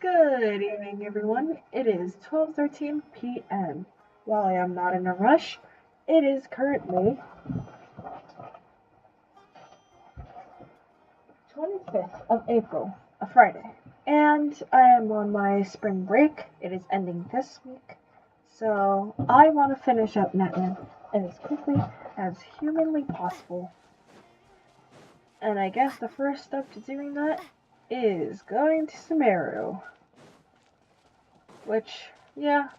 Good evening, everyone. It is 12:13 p.m. While I am not in a rush, it is currently 25th of April, a Friday, and I am on my spring break. It is ending this week, so I want to finish up Netland as quickly as humanly possible. And I guess the first step to doing that is going to Sumeru. Which, yeah,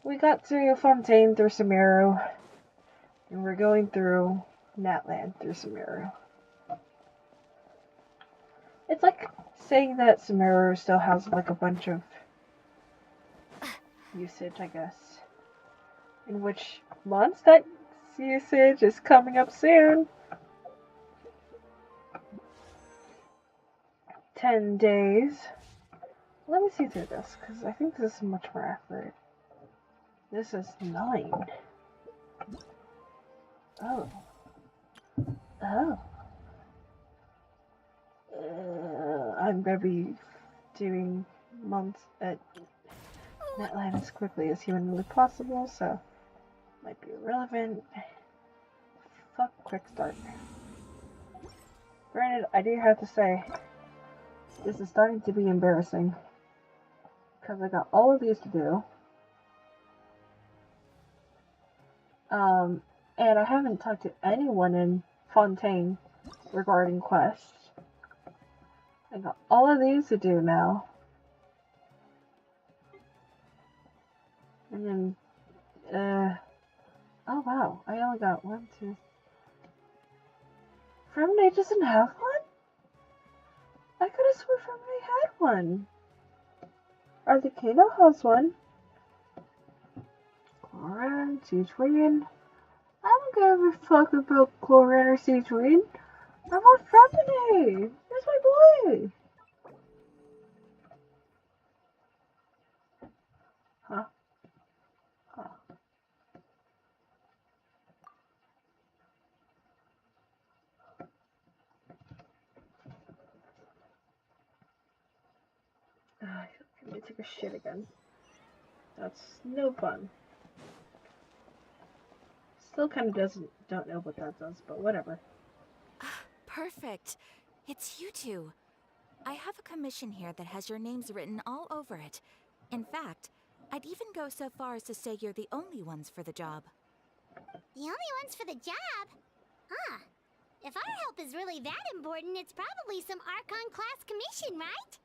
we got to Fontaine through Sumeru, and we're going through Natland through Sumeru. It's like saying that Sumeru still has like a bunch of usage, I guess. In which months that usage is coming up soon. 10 days. Let me see through this, because I think this is much more accurate. This is 9. Oh. Oh. I'm gonna be doing months at Netland as quickly as humanly possible, so might be irrelevant. Fuck quick start. Granted, I do have to say, this is starting to be embarrassing. Because I got all of these to do. And I haven't talked to anyone in Fontaine regarding quests. I got all of these to do now. And then, oh wow, I only got 1, 2. Fremde doesn't have one? I could have sworn Fremde had one. Arthakano has one. Cloran, Siegewin. I don't give a fuck about Cloran or Siegewin. I want Fremde. That's my boy. Huh? Huh. Let me take a shit again. That's no fun. Still kind of don't know what that does, but whatever. Perfect. It's you two. I have a commission here that has your names written all over it. In fact, I'd even go so far as to say you're the only ones for the job. The only ones for the job? Huh. If our help is really that important, it's probably some Archon class commission, right?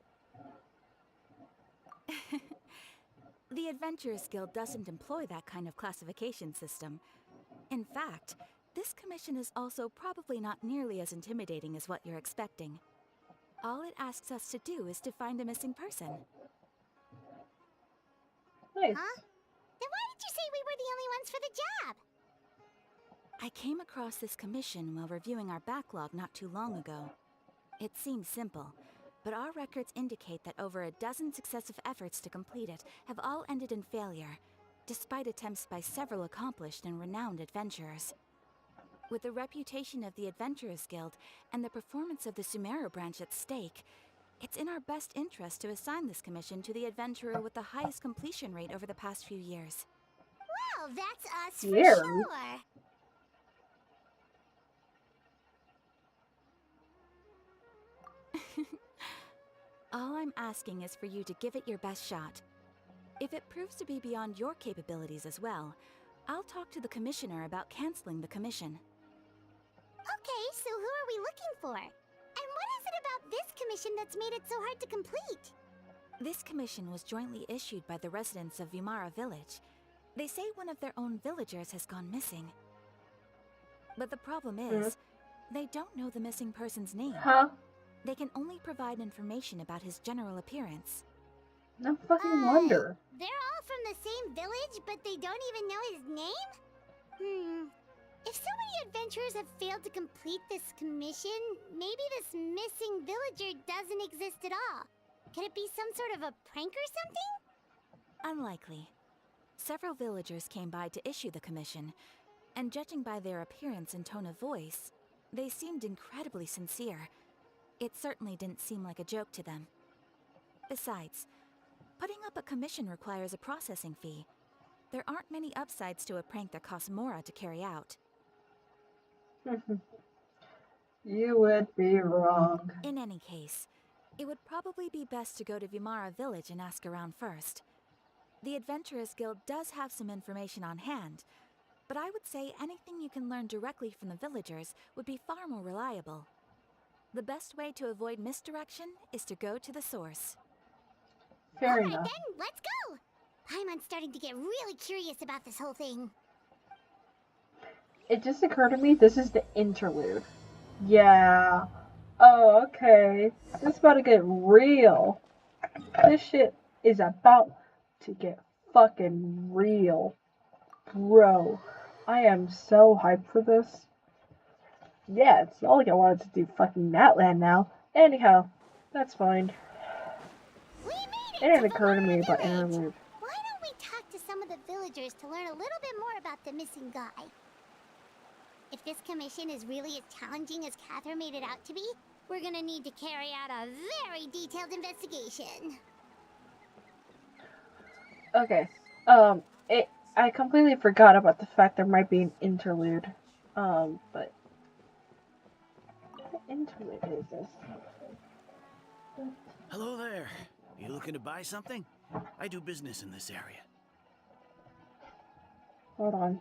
The Adventurers Guild doesn't employ that kind of classification system. In fact, this commission is also probably not nearly as intimidating as what you're expecting. All it asks us to do is to find a missing person. Nice. Huh? Then why did you say we were the only ones for the job? I came across this commission while reviewing our backlog not too long ago. It seems simple, but our records indicate that over a dozen successive efforts to complete it have all ended in failure, despite attempts by several accomplished and renowned adventurers. With the reputation of the Adventurers Guild and the performance of the Sumeru branch at stake, it's in our best interest to assign this commission to the adventurer with the highest completion rate over the past few years. Well, that's us for Years? sure. All I'm asking is for you to give it your best shot. If it proves to be beyond your capabilities as well, I'll talk to the commissioner about canceling the commission. Okay, so who are we looking for? And what is it about this commission that's made it so hard to complete? This commission was jointly issued by the residents of Vimara Village. They say one of their own villagers has gone missing. But the problem is, they don't know the missing person's name. Huh? They can only provide information about his general appearance. No fucking wonder. They're all from the same village, but they don't even know his name? If so many adventurers have failed to complete this commission, maybe this missing villager doesn't exist at all. Could it be some sort of a prank or something? Unlikely. Several villagers came by to issue the commission, and judging by their appearance and tone of voice, they seemed incredibly sincere. It certainly didn't seem like a joke to them. Besides, Putting up a commission requires a processing fee. There aren't many upsides to a prank that costs Mora to carry out. You would be wrong. In any case, it would probably be best to go to Vimara Village and ask around first. The Adventurers Guild does have some information on hand, but I would say anything you can learn directly from the villagers would be far more reliable. The best way to avoid misdirection is to go to the source. Fair Alright enough. then, let's go! Paimon's starting to get really curious about this whole thing. It just occurred to me this is the interlude. Yeah. Oh, okay. This is about to get real. This shit is about to get fucking real. Bro, I am so hyped for this. Yeah, it's not like I wanted to do fucking Natland now. Anyhow, that's fine. We made It it didn't to occur to me Vimara about Village. interlude. Why don't we talk to some of the villagers to learn a little bit more about the missing guy? If this commission is really as challenging as Catherine made it out to be, we're gonna need to carry out a very detailed investigation. Okay. I completely forgot about the fact there might be an interlude. But what interlude is this? Hello there. You looking to buy something? I do business in this area. Hold on.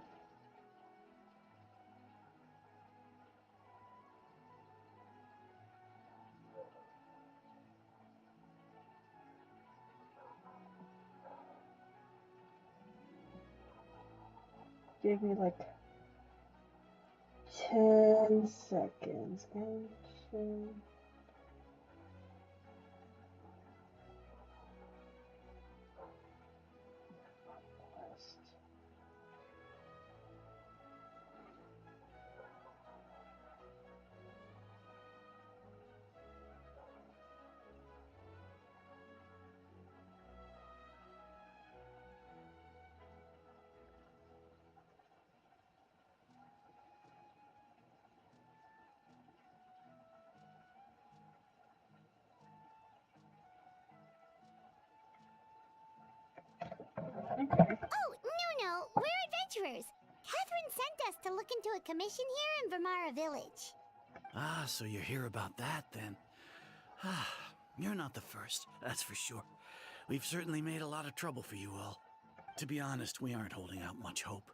Give me like 10 seconds. Okay. Oh, no, we're adventurers. Catherine sent us to look into a commission here in Vimara Village. Ah, so you're here about that then. Ah, you're not the first, that's for sure. We've certainly made a lot of trouble for you all. To be honest, we aren't holding out much hope.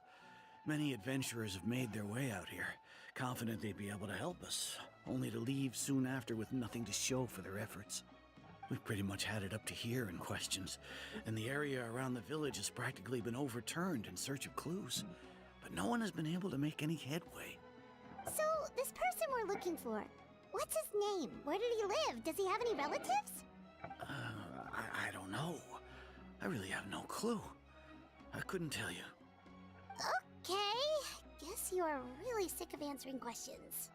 Many adventurers have made their way out here, confident they'd be able to help us, only to leave soon after with nothing to show for their efforts. We've pretty much had it up to here in questions, and the area around the village has practically been overturned in search of clues. But no one has been able to make any headway. So, this person we're looking for, what's his name? Where did he live? Does he have any relatives? I don't know. I really have no clue. I couldn't tell you. Okay, guess you are really sick of answering questions.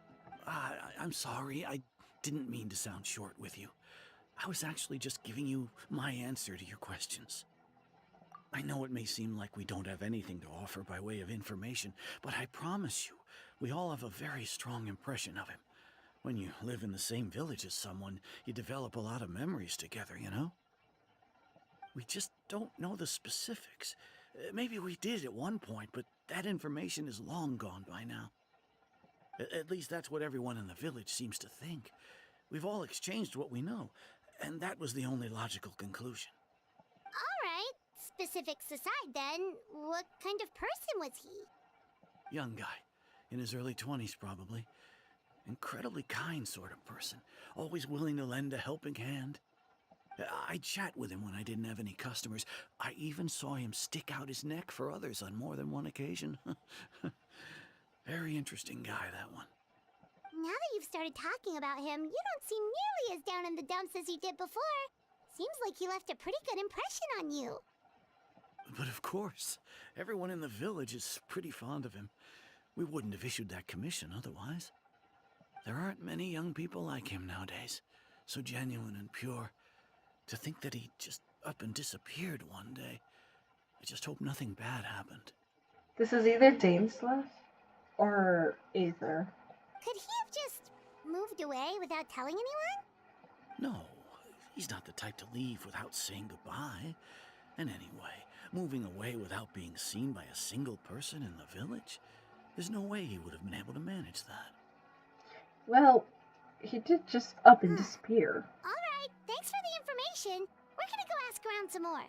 I'm sorry, I didn't mean to sound short with you. I was actually just giving you my answer to your questions. I know it may seem like we don't have anything to offer by way of information, but I promise you, we all have a very strong impression of him. When you live in the same village as someone, you develop a lot of memories together, you know? We just don't know the specifics. Maybe we did at one point, but that information is long gone by now. At least that's what everyone in the village seems to think. We've all exchanged what we know, and that was the only logical conclusion. Alright, specifics aside then, what kind of person was he? Young guy, in his early 20s probably. Incredibly kind sort of person, always willing to lend a helping hand. I'd chat with him when I didn't have any customers. I even saw him stick out his neck for others on more than one occasion. Very interesting guy, that one. Now that you've started talking about him, you don't seem nearly as down in the dumps as you did before. Seems like he left a pretty good impression on you. But of course, everyone in the village is pretty fond of him. We wouldn't have issued that commission otherwise. There aren't many young people like him nowadays, so genuine and pure. To think that he just up and disappeared one day. I just hope nothing bad happened. This is either Dainsleif or Aether. Could he have just moved away without telling anyone? No, He's not the type to leave without saying goodbye. And anyway, moving away without being seen by a single person in the village? There's no way he would have been able to manage that. Well, he did just up and disappear. Alright, thanks for the information. We're gonna go ask around some more.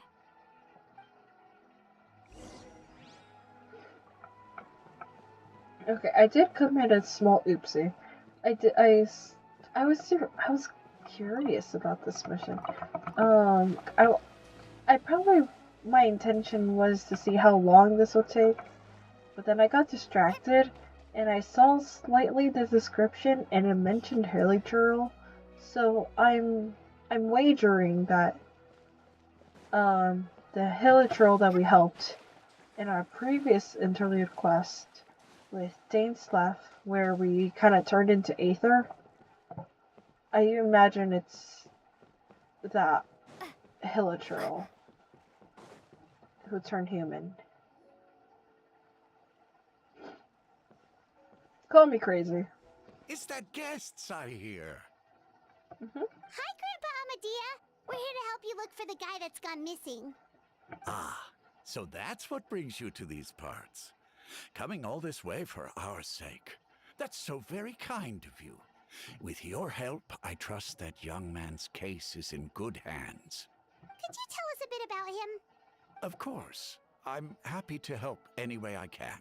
Okay, I did commit a small oopsie. I was curious about this mission. I probably, my intention was to see how long this would take, but then I got distracted, and I saw slightly the description, and it mentioned Hilichurl, so I'm wagering that, the Hilichurl that we helped in our previous interlude quest with Daneslav, where we kind of turned into Aether, I imagine it's that Hilichurl who turned human. Call me crazy. Is that guests I hear? Hi, Grandpa Amadea. We're here to help you look for the guy that's gone missing. Ah, so that's what brings you to these parts. Coming all this way for our sake. That's so very kind of you. With your help, I trust that young man's case is in good hands. Could you tell us a bit about him? Of course. I'm happy to help any way I can.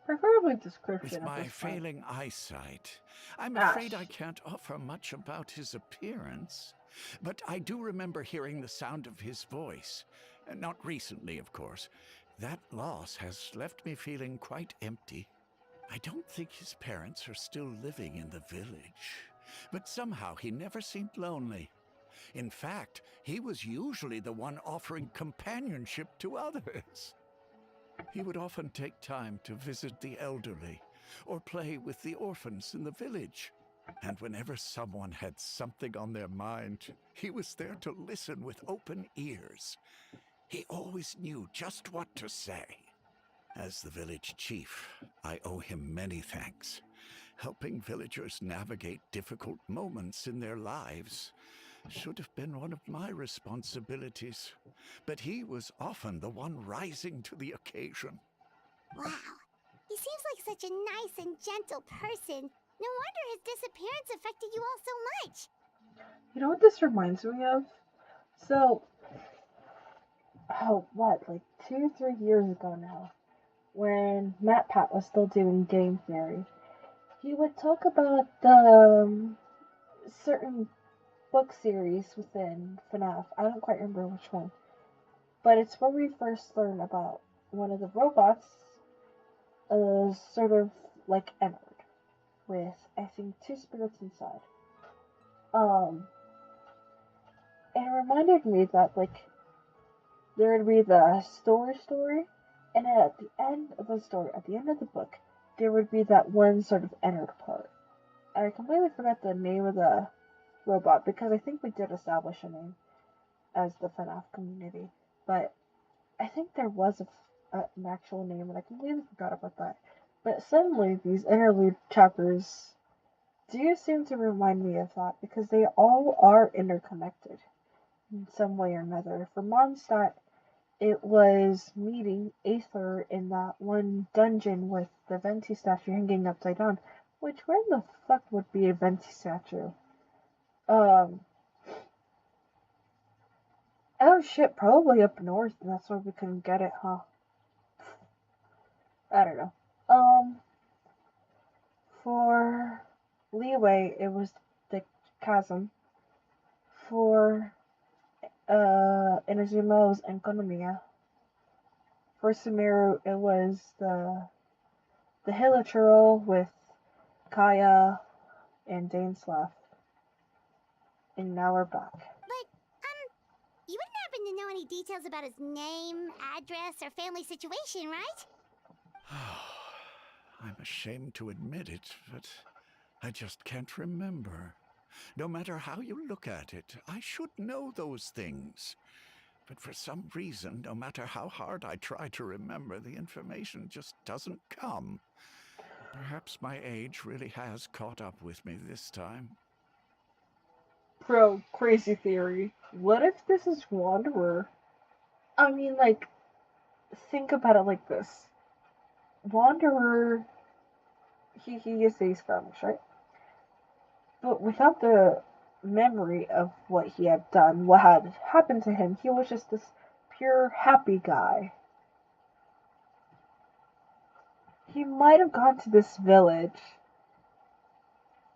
Preferably description. With at my this point. failing eyesight, I'm Ash. afraid I can't offer much about his appearance. But I do remember hearing the sound of his voice. Not recently, of course. That loss has left me feeling quite empty. I don't think his parents are still living in the village. But somehow he never seemed lonely. In fact, he was usually the one offering companionship to others. He would often take time to visit the elderly or play with the orphans in the village. And whenever someone had something on their mind, he was there to listen with open ears. He always knew just what to say. As the village chief, I owe him many thanks. Helping villagers navigate difficult moments in their lives should have been one of my responsibilities, but he was often the one rising to the occasion. Wow. He seems like such a nice and gentle person. No wonder his disappearance affected you all so much. You know what this reminds me of? So, like 2-3 years ago now, when Matt Pat was still doing Game Theory, he would talk about the certain book series within FNAF. I don't quite remember which one. But it's where we first learn about one of the robots sort of like Ennard, with I think 2 spirits inside. And it reminded me that like there would be the story, and then at the end of the story, at the end of the book, there would be that one sort of Ennard part. And I completely forgot the name of the robot because I think we did establish a name as the FNAF community, but I think there was an actual name, and I completely forgot about that. But suddenly, these interlude chapters do seem to remind me of that because they all are interconnected in some way or another. For Mondstadt, it was meeting Aether in that one dungeon with the Venti statue hanging upside down. Which, where the fuck would be a Venti statue? Oh shit, probably up north, and that's why we couldn't get it, huh? I don't know. For Leeway, it was the chasm. For Inazuma, it was Enkonomiya. For Sumeru, it was the Hilichurl with Kaya and Daneslav. And now we're back. But, you wouldn't happen to know any details about his name, address, or family situation, right? I'm ashamed to admit it, but I just can't remember. No matter how you look at it, I should know those things. But for some reason, no matter how hard I try to remember, the information just doesn't come. Perhaps my age really has caught up with me this time. Bro, crazy theory. What if this is Wanderer? I mean, like, think about it like this. Wanderer, he is these farmers, right? But without the memory of what he had done, what had happened to him, he was just this pure happy guy. He might have gone to this village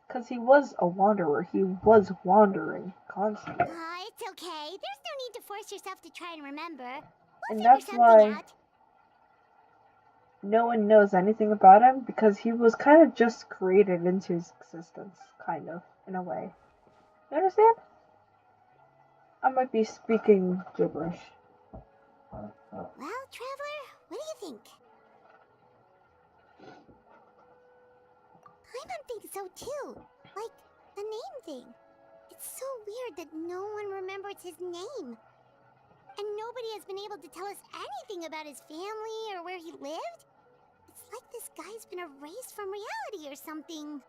because he was a wanderer. He was wandering constantly. It's okay. There's no need to force yourself to try and remember. We'll And figure that's something why out. no one knows anything about him because he was kind of just created into his existence, kind of, in a way. You understand? I might be speaking gibberish. Well, Traveler, what do you think? Paimon thinks so too. Like, the name thing. It's so weird that no one remembers his name. And nobody has been able to tell us anything about his family or where he lived. It's like this guy's been erased from reality or something.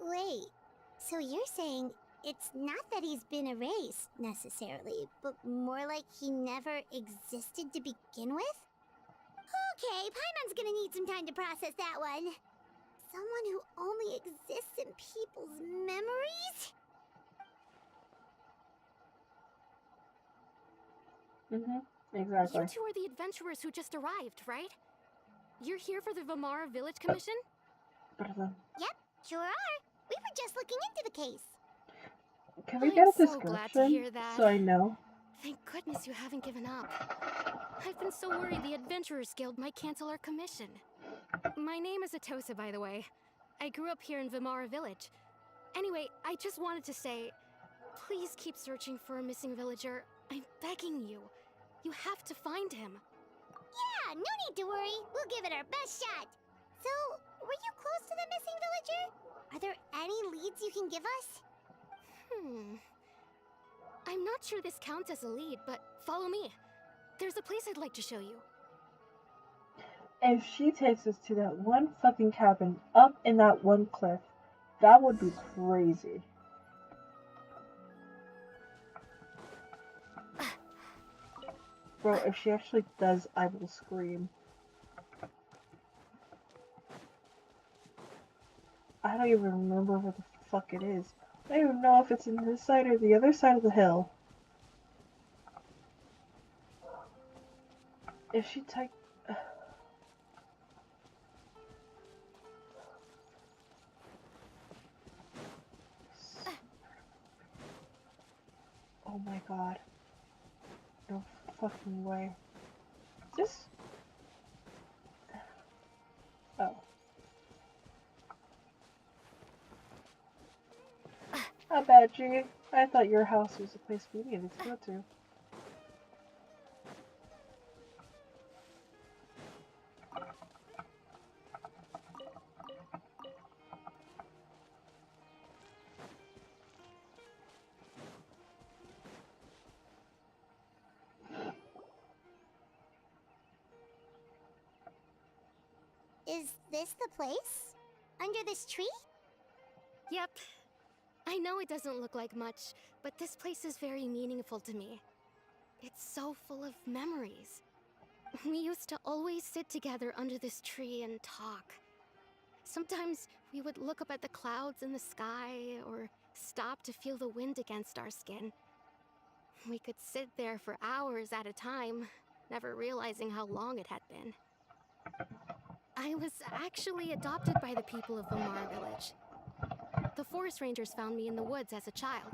Wait, so you're saying it's not that he's been erased, necessarily, but more like he never existed to begin with? Okay, Paimon's gonna need some time to process that one. Someone who only exists in people's memories? Exactly. You two are the adventurers who just arrived, right? You're here for the Vamara Village Commission? Yep, sure are. We were just looking into the case. Can we I'm get a so glad to description hear that. so I know? Thank goodness you haven't given up. I've been so worried the Adventurers Guild might cancel our commission. My name is Atosa, by the way. I grew up here in Vamara Village. Anyway, I just wanted to say, please keep searching for a missing villager. I'm begging you. You have to find him. Yeah, no need to worry. We'll give it our best shot. So, were you close to the missing villager? Are there any leads you can give us? I'm not sure this counts as a lead, but follow me. There's a place I'd like to show you. If she takes us to that one fucking cabin up in that one cliff, that would be crazy. Bro, if she actually does, I will scream. I don't even remember where the fuck it is. I don't even know if it's in this side or the other side of the hill. If she take... Oh my god. No fucking way. This... Oh. How bad, G? I thought your house was the place we needed to go to. Is this the place? Under this tree? Yep. I know it doesn't look like much, but this place is very meaningful to me. It's so full of memories. We used to always sit together under this tree and talk. Sometimes we would look up at the clouds in the sky, or stop to feel the wind against our skin. We could sit there for hours at a time, never realizing how long it had been. I was actually adopted by the people of Vamara Village. The forest rangers found me in the woods as a child.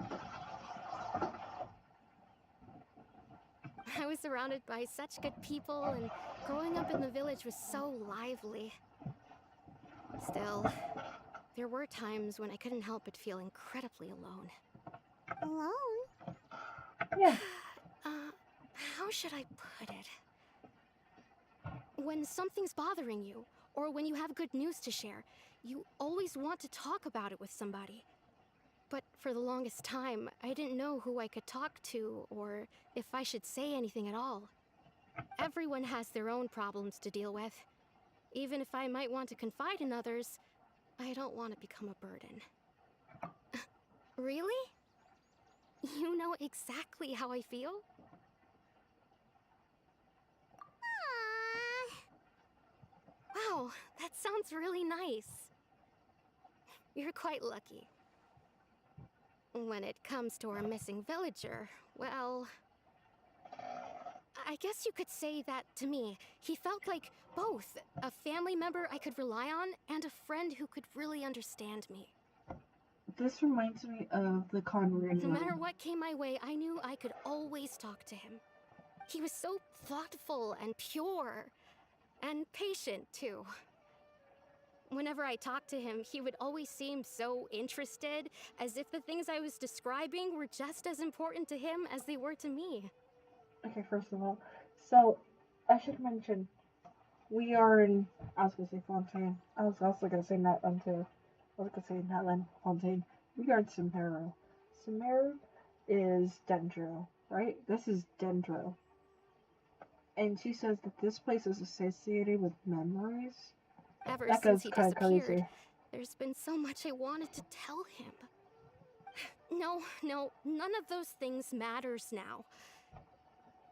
I was surrounded by such good people, and growing up in the village was so lively. Still, there were times when I couldn't help but feel incredibly alone. Alone? Yeah. How should I put it? When something's bothering you, or when you have good news to share, you always want to talk about it with somebody. But for the longest time, I didn't know who I could talk to, or if I should say anything at all. Everyone has their own problems to deal with. Even if I might want to confide in others, I don't want to become a burden. Really? you know exactly how I feel? Aww. Wow, that sounds really nice. You're quite lucky. When it comes to our missing villager, well, I guess you could say that to me. He felt like both a family member I could rely on and a friend who could really understand me. This reminds me of the Conrad No matter one. what came my way, I knew I could always talk to him. He was so thoughtful and pure, and patient too. Whenever I talked to him, he would always seem so interested, as if the things I was describing were just as important to him as they were to me. Okay, first of all, so I should mention we are in. I was gonna say Fontaine. I was also gonna say Natland too. I was gonna say Natland, Fontaine. We are in Sumeru. Sumeru is Dendro, right? This is Dendro. And she says that this place is associated with memories. Ever That since goes he kind of disappeared, crazy. there's been so much I wanted to tell him. No, none of those things matters now.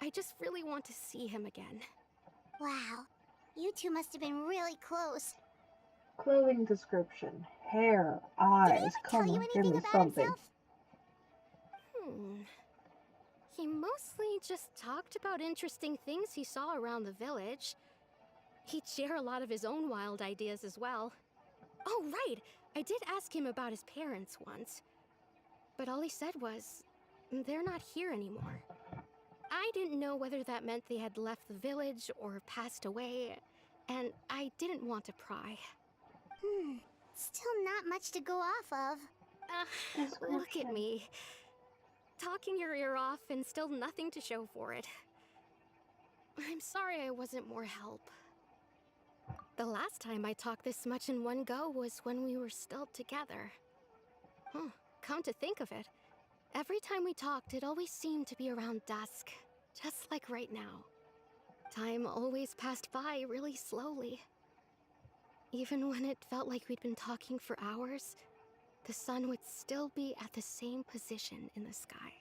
I just really want to see him again. Wow. You two must have been really close. Clothing description, hair, Did he eyes. ever tell Come you on, give anything me about something. himself? He mostly just talked about interesting things he saw around the village. He'd share a lot of his own wild ideas as well. Oh, right! I did ask him about his parents once. But all he said was, they're not here anymore. I didn't know whether that meant they had left the village or passed away, and I didn't want to pry. Still not much to go off of. Look at Description. me. Talking your ear off and still nothing to show for it. I'm sorry I wasn't more help. The last time I talked this much in one go was when we were still together. Come to think of it, every time we talked, it always seemed to be around dusk, just like right now. Time always passed by really slowly. Even when it felt like we'd been talking for hours, the sun would still be at the same position in the sky.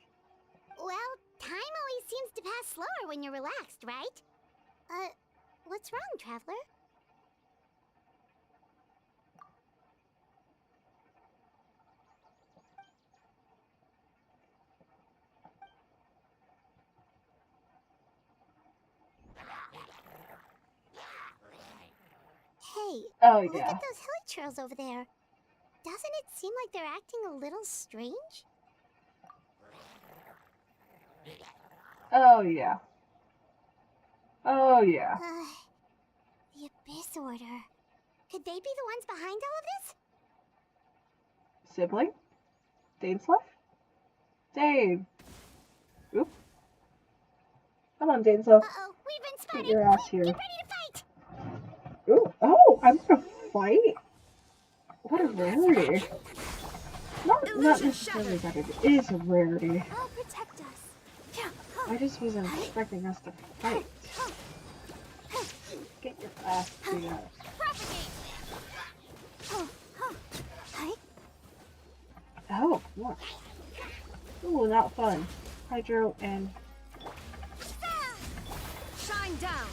Well, time always seems to pass slower when you're relaxed, right? What's wrong, Traveler? Hey, Oh look yeah. at those hilly trails over there. Doesn't it seem like they're acting a little strange? Oh yeah. Oh yeah. The Abyss Order. Could they be the ones behind all of this? Sibling? Dave's left? Dave. Oop. Come on, Dave. So Uh-oh, we've been spotted! get your ass Quick, here. get ready to fight! Ooh. Oh, I'm gonna fight? What a rarity. Not necessarily that it is a rarity. I'll protect us. I just wasn't expecting us to fight. Get your ass beat up. Oh, what? Ooh, not fun. Hydro and Shine down!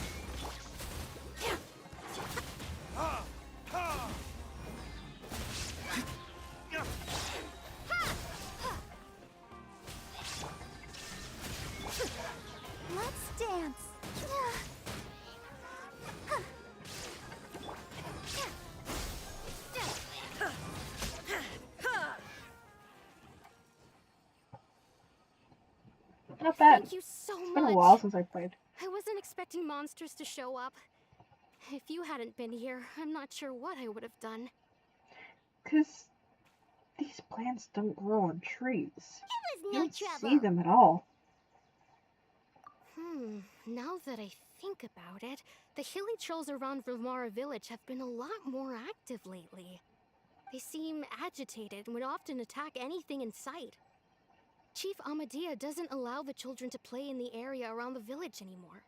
Let's dance. not bad. Thank you so It's much. been a while since I played. I wasn't expecting monsters to show up. If you hadn't been here, I'm not sure what I would have done. Cause these plants don't grow on trees. It was You no don't trouble. see them at all. Now that I think about it, the hilly trolls around Vilmara village have been a lot more active lately. They seem agitated and would often attack anything in sight. Chief Amadea doesn't allow the children to play in the area around the village anymore.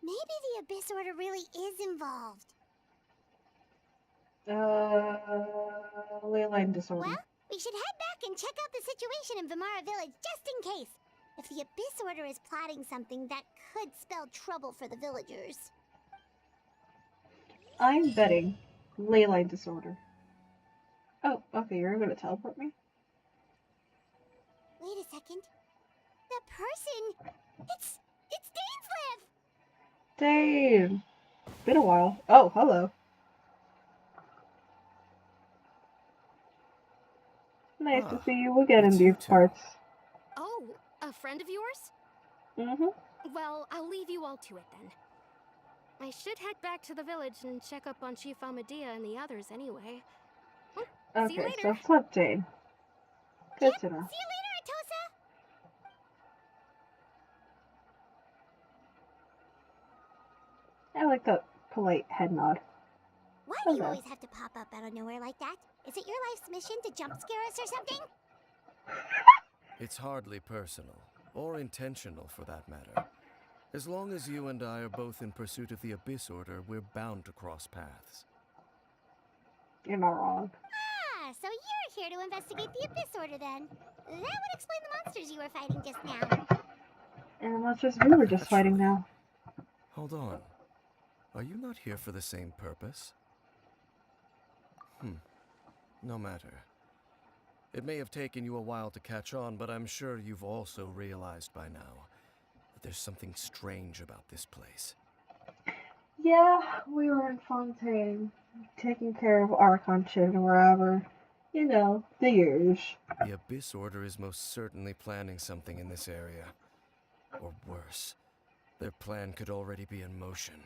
Maybe the Abyss Order really is involved. Leyline disorder. Well, We should head back and check out the situation in Vimara Village just in case. If the Abyss Order is plotting something that could spell trouble for the villagers. I'm betting ley-line disorder. Oh, okay, you're gonna teleport me? Wait a second. The person... It's Dainslev! Dave! Been a while. Oh, hello. Nice to see you again in these parts. Oh, a friend of yours? Mm-hmm. Well, I'll leave you all to it then. I should head back to the village and check up on Chief Amadea and the others anyway. Well, see you Okay, later. so what's up, Jane? Good to know. See you later, Atosa! I like that polite head nod. Why do you Hello. always have to pop up out of nowhere like that? Is it your life's mission to jump scare us or something? It's hardly personal, or intentional for that matter. As long as you and I are both in pursuit of the Abyss Order, we're bound to cross paths. You're not wrong. Ah, so you're here to investigate the Abyss Order then. That would explain the monsters you were fighting just now. And that's just we were just fighting now. Hold on. Are you not here for the same purpose? No matter. It may have taken you a while to catch on, but I'm sure you've also realized by now that there's something strange about this place. Yeah, we were in Fontaine, taking care of Archon shit or wherever. You know, the usual. The Abyss Order is most certainly planning something in this area. Or worse, their plan could already be in motion.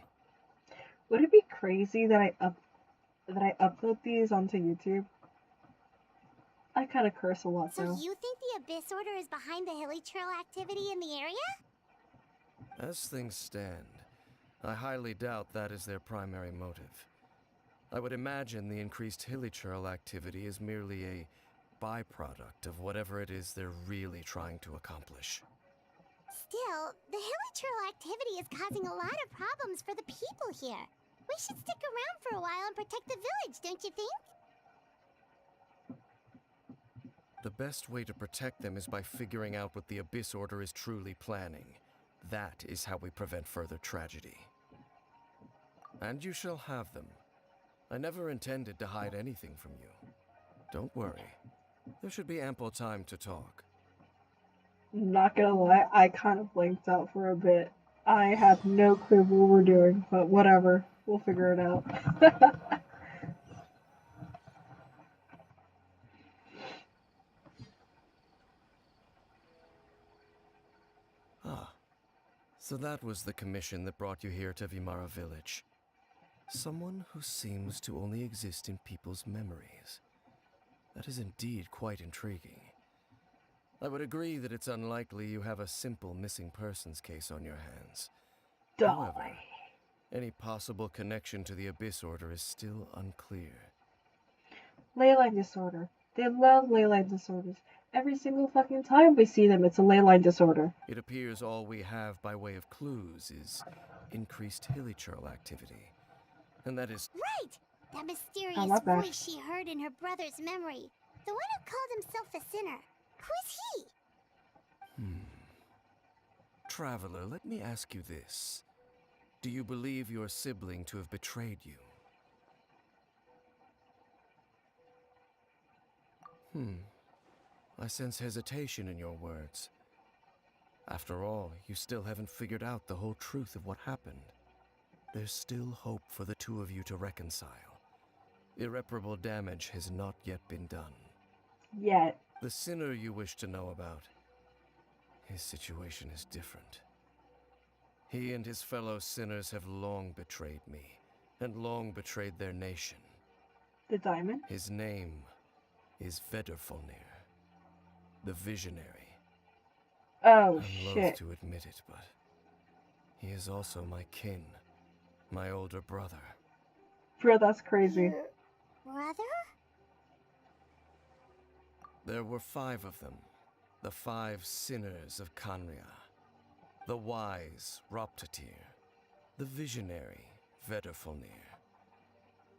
Would it be crazy that I upload these onto YouTube? I kind of curse a lot, So though. you think the Abyss Order is behind the hilly trail activity in the area? As things stand, I highly doubt that is their primary motive. I would imagine the increased hilly trail activity is merely a byproduct of whatever it is they're really trying to accomplish. Still, the hilly trail activity is causing a lot of problems for the people here. We should stick around for a while and protect the village, don't you think? The best way to protect them is by figuring out what the Abyss Order is truly planning. That is how we prevent further tragedy. And you shall have them. I never intended to hide anything from you. Don't worry. There should be ample time to talk. Not gonna lie, I kind of blanked out for a bit. I have no clue what we're doing, but whatever. We'll figure it out. So that was the commission that brought you here to Vimara Village. Someone who seems to only exist in people's memories. That is indeed quite intriguing. I would agree that it's unlikely you have a simple missing persons case on your hands. However, any possible connection to the Abyss Order is still unclear. Ley-line disorder. They love ley-line disorders. Every single fucking time we see them, it's a ley-line disorder. It appears all we have by way of clues is increased hilly trail activity. And that is... Right! That mysterious voice she heard in her brother's memory. The one who called himself a sinner. Who is he? Traveler, let me ask you this. Do you believe your sibling to have betrayed you? I sense hesitation in your words. After all, you still haven't figured out the whole truth of what happened. There's still hope for the two of you to reconcile. Irreparable damage has not yet been done. Yet. The sinner you wish to know about, his situation is different. He and his fellow sinners have long betrayed me, and long betrayed their nation. The diamond? His name is Vedderfolnir, the Visionary. Oh, I'm loath to admit it, but he is also my kin, my older brother. Bro, that's crazy. Brother? There were 5 of them, the 5 sinners of Canria. The wise Roptatir, the visionary Vedderfolnir,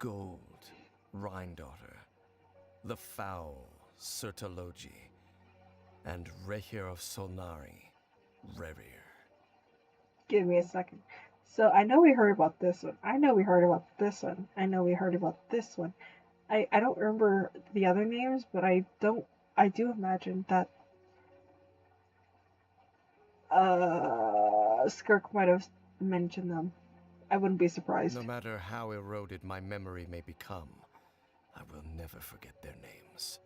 Gold Rhindaughter, the foul Sertologi, and Rehir of Solnari, Rerir. Give me a second. So I know we heard about this one. I know we heard about this one. I know we heard about this one. I don't remember the other names, but I do imagine that Skirk might have mentioned them. I wouldn't be surprised. No matter how eroded my memory may become, I will never forget their names.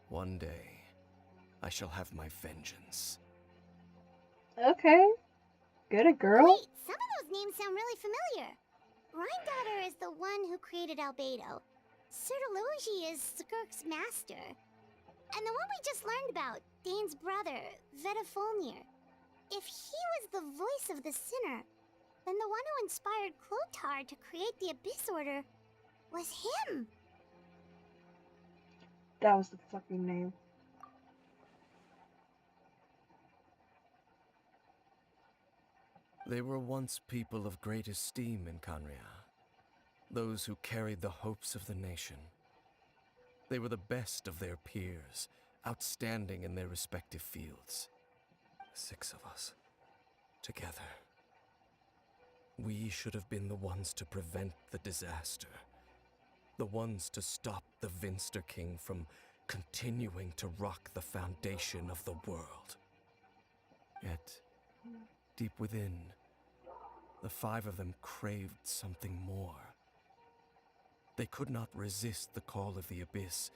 One day, I shall have my vengeance. Okay. Get it, girl. Wait, some of those names sound really familiar. Rhymedaughter is the one who created Albedo. Sertologi is Skirk's master. And the one we just learned about, Dane's brother, Vetafolnir. If he was the voice of the sinner, then the one who inspired Clotar to create the Abyss Order was him. That was the fucking name. They were once people of great esteem in Canria, those who carried the hopes of the nation. They were the best of their peers, outstanding in their respective fields. 6 of us, together. We should have been the ones to prevent the disaster. The ones to stop the Vinster King from continuing to rock the foundation of the world. Yet, deep within, the 5 of them craved something more. They could not resist the call of the Abyss,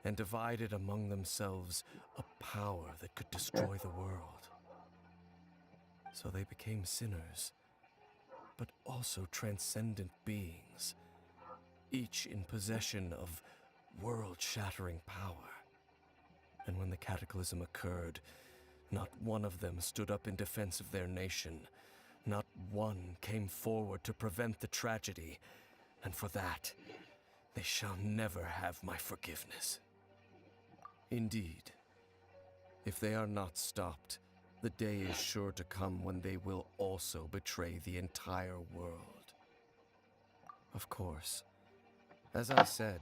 and divided among themselves a power that could destroy the world. So they became sinners, but also transcendent beings, each in possession of world-shattering power. And when the cataclysm occurred, not one of them stood up in defense of their nation. Not one came forward to prevent the tragedy, and for that, they shall never have my forgiveness. Indeed, if they are not stopped, the day is sure to come when they will also betray the entire world. Of course, as I said,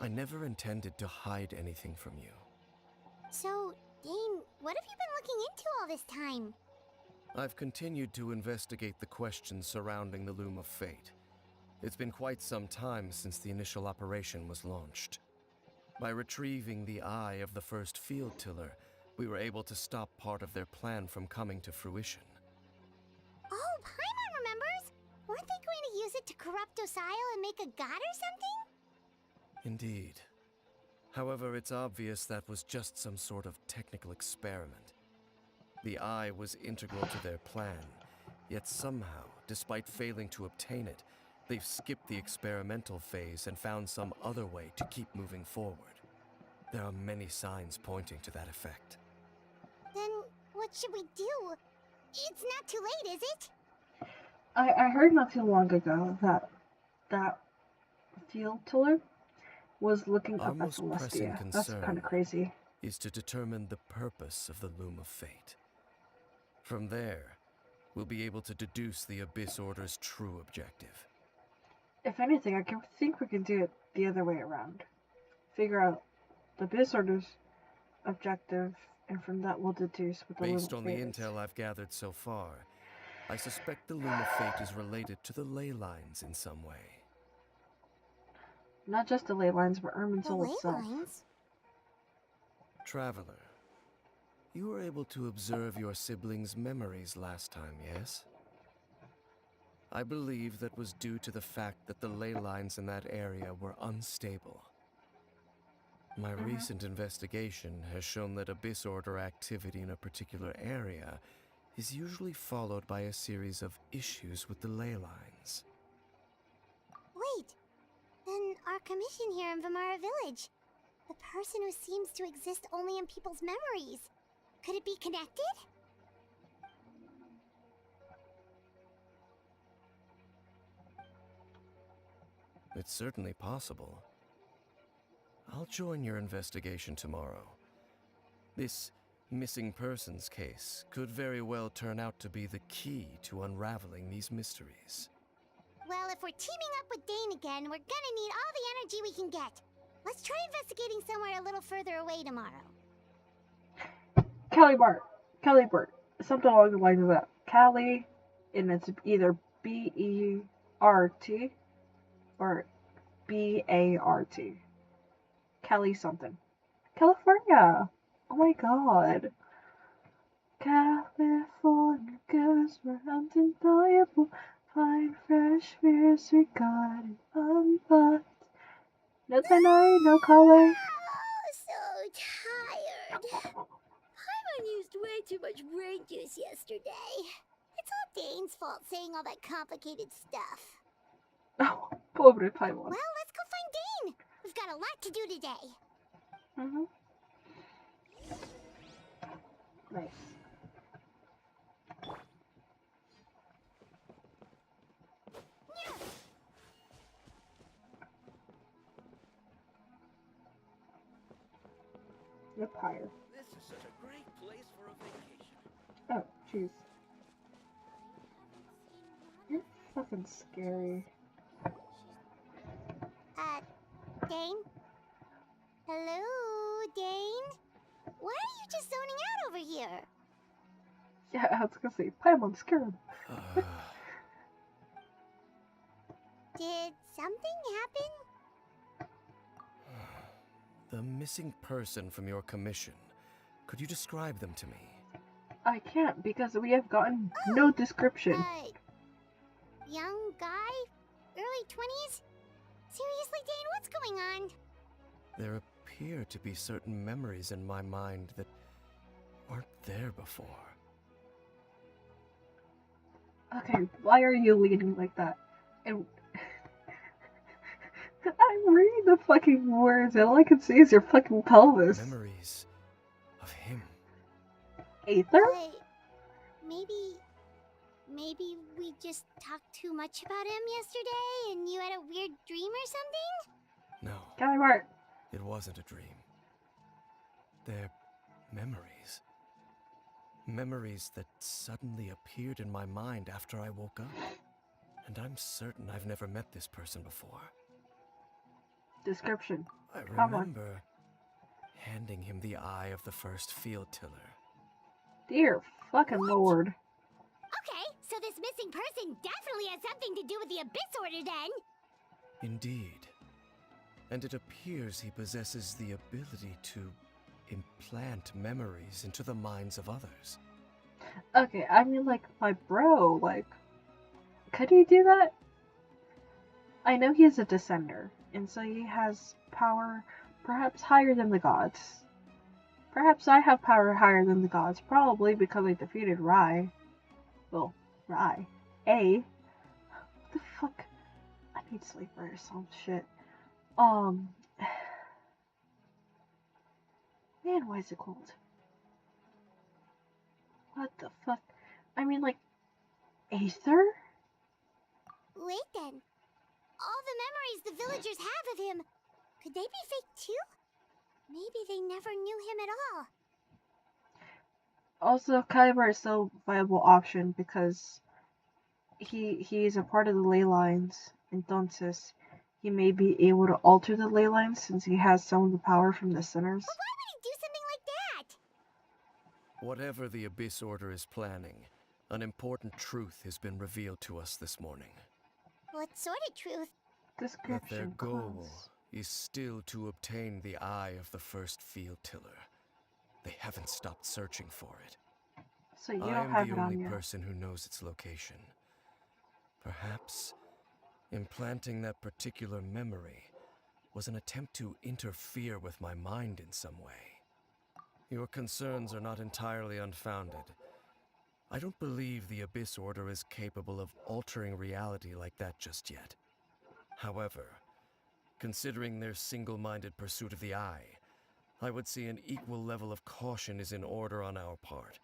I never intended to hide anything from you. So, Dane, what have you been looking into all this time? I've continued to investigate the questions surrounding the Loom of Fate. It's been quite some time since the initial operation was launched. By retrieving the eye of the first field tiller, we were able to stop part of their plan from coming to fruition. Oh, Paimon remembers! Weren't they going to use it to corrupt Osile and make a god or something? Indeed. However, it's obvious that was just some sort of technical experiment. The eye was integral to their plan, yet somehow, despite failing to obtain it, they've skipped the experimental phase and found some other way to keep moving forward. There are many signs pointing to that effect. Then, what should we do? It's not too late, is it? I heard not too long ago that field tiller was looking Our up at most pressing Celestia. That's concern kind of crazy. is to determine the purpose of the Loom of Fate. From there, we'll be able to deduce the Abyss Order's true objective. If anything, I think we can do it the other way around. Figure out the Abyss Order's objective, and from that we'll deduce what the Based Loom on of the Fate is. intel I've gathered so far, I suspect the Loom of Fate is related to the ley lines in some way. Not just the ley lines, but Ermin The Soul ley itself. lines? Traveler, you were able to observe your siblings' memories last time, yes? I believe that was due to the fact that the ley lines in that area were unstable. My recent investigation has shown that Abyss Order activity in a particular area is usually followed by a series of issues with the ley lines. Wait, then our commission here in Vimara Village, the person who seems to exist only in people's memories, could it be connected? It's certainly possible. I'll join your investigation tomorrow. This missing persons case could very well turn out to be the key to unraveling these mysteries. Well, if we're teaming up with Dane again, we're gonna need all the energy we can get. Let's try investigating somewhere a little further away tomorrow. Caribert. Something along the lines of that. Cali, and it's either B-E-R-T or B-A-R-T. Cali something. California! Oh my god. California girls were undeniable. Fine, fresh, fierce, regarded, unlocked. No tenor, no color. Oh, so tired. Paimon used way too much brain juice yesterday. It's all Dane's fault saying all that complicated stuff. Oh, pobre Paimon. Well, let's go find Dane. We've got a lot to do today. Mm-hmm. Nice. The pyre. This is such a great place for a vacation. Oh, jeez. You're fucking scary. Dane? Hello, Dane? Why are you just zoning out over here? Yeah, I was gonna say, Paimon scared. Did something happen? The missing person from your commission. Could you describe them to me? I can't because we have gotten no description. Young guy? Early 20s? Seriously, Dane, what's going on? There appear to be certain memories in my mind that weren't there before. Okay, why are you leaning like that? And I'm reading the fucking words, and all I can see is your fucking pelvis. Memories of him. Aether? Maybe we just talked too much about him yesterday and you had a weird dream or something? No, Caribert. it wasn't a dream. They're memories. Memories that suddenly appeared in my mind after I woke up. And I'm certain I've never met this person before. Description. I Come on. remember handing him the eye of the first field tiller. Dear fucking lord. Okay, so this missing person definitely has something to do with the Abyss Order then. Indeed. And it appears he possesses the ability to implant memories into the minds of others. Okay, I mean, like, my bro, like, could he do that? I know he is a descender, and so he has power perhaps higher than the gods. Perhaps I have power higher than the gods, probably because I defeated Rai. Well, Rai. What the fuck? I need sleep or some shit. Man, why is it cold? What the fuck? I mean, like, Aether? Wait then. All the memories the villagers have of him, could they be fake too? Maybe they never knew him at all. Also, Caribert is still a viable option because he's a part of the ley lines. Entonces, he may be able to alter the ley lines since he has some of the power from the sinners. But why would he do something like that? Whatever the Abyss Order is planning, an important truth has been revealed to us this morning. What sort of truth? Description. That their goal clause. is still to obtain the eye of the first field tiller. They haven't stopped searching for it. So you I don't am have the it on only you. person who knows its location. Perhaps implanting that particular memory was an attempt to interfere with my mind in some way. Your concerns are not entirely unfounded. I don't believe the Abyss Order is capable of altering reality like that just yet. However, considering their single-minded pursuit of the eye, I would say an equal level of caution is in order on our part.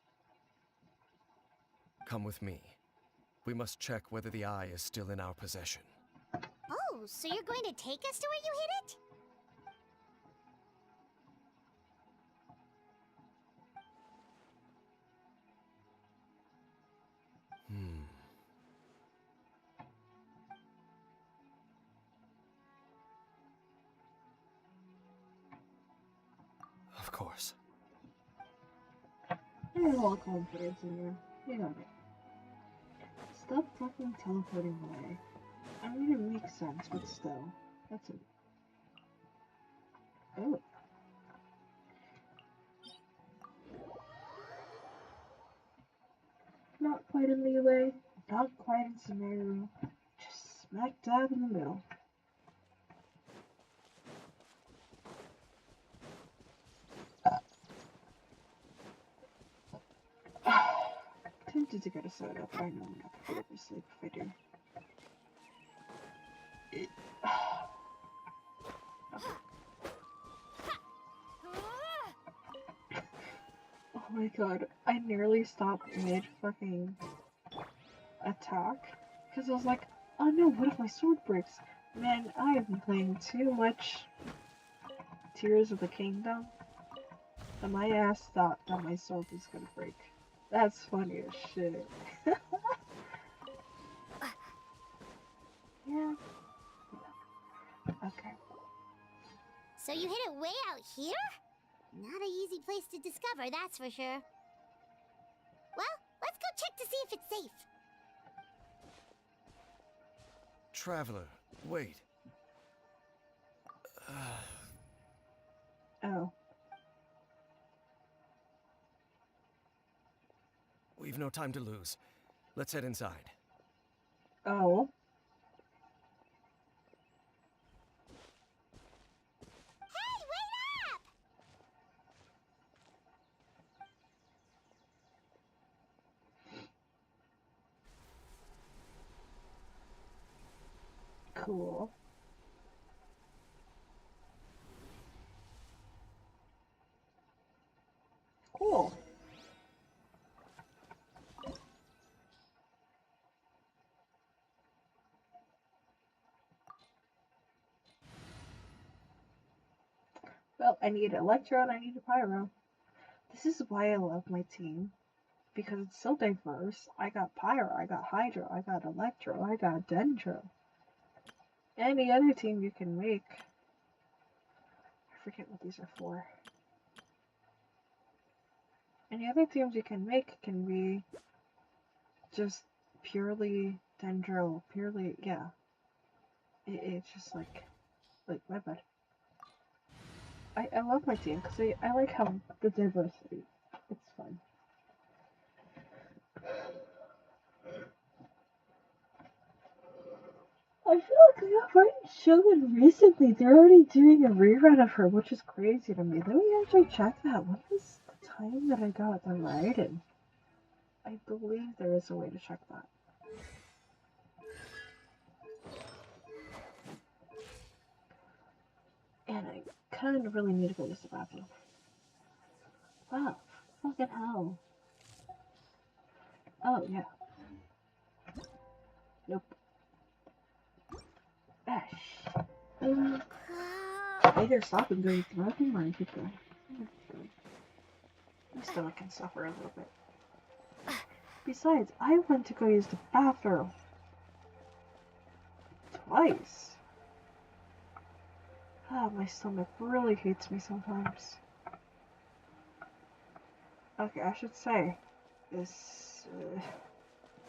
Come with me. We must check whether the eye is still in our possession. Oh, so you're going to take us to where you hid it? I have all confidence in you. You got it. Stop fucking teleporting away. I mean, it makes sense, but still. That's it. Oh. Not quite in the way, not quite in scenario, just smack dab in the middle. Tempted to get a soda, but I know I'm not gonna go to sleep if I do. Oh my god, I nearly stopped mid fucking attack because I was like, oh no, what if my sword breaks? Man, I have been playing too much Tears of the Kingdom, and my ass thought that my sword was gonna break. That's funny as shit. Yeah. Okay. So you hid it way out here? Not an easy place to discover, that's for sure. Well, let's go check to see if it's safe. Traveler, wait. Oh. We've no time to lose. Let's head inside. Oh. Hey, wait up! Cool. Cool. Well, I need Electro and I need a Pyro. This is why I love my team. Because it's so diverse. I got Pyro, I got Hydro, I got Electro, I got Dendro. Any other team you can make. I forget what these are for. Any other teams you can make can be just purely Dendro, purely, yeah. It's just like my bad. I love my team because I like how the diversity. It's fun. I feel like I got right Shogun recently. They're already doing a rerun of her, which is crazy to me. Let me actually check that. What was the time that I got the Raiden? I believe there is a way to check that. And I kind of really need to go use the bathroom. Wow, fucking hell. Oh, yeah. Nope. Ash. Either stop and go use the bathroom or I keep going. My stomach can suffer a little bit. Besides, I went to go use the bathroom. Twice. Oh, my stomach really hates me sometimes. Okay, I should say, this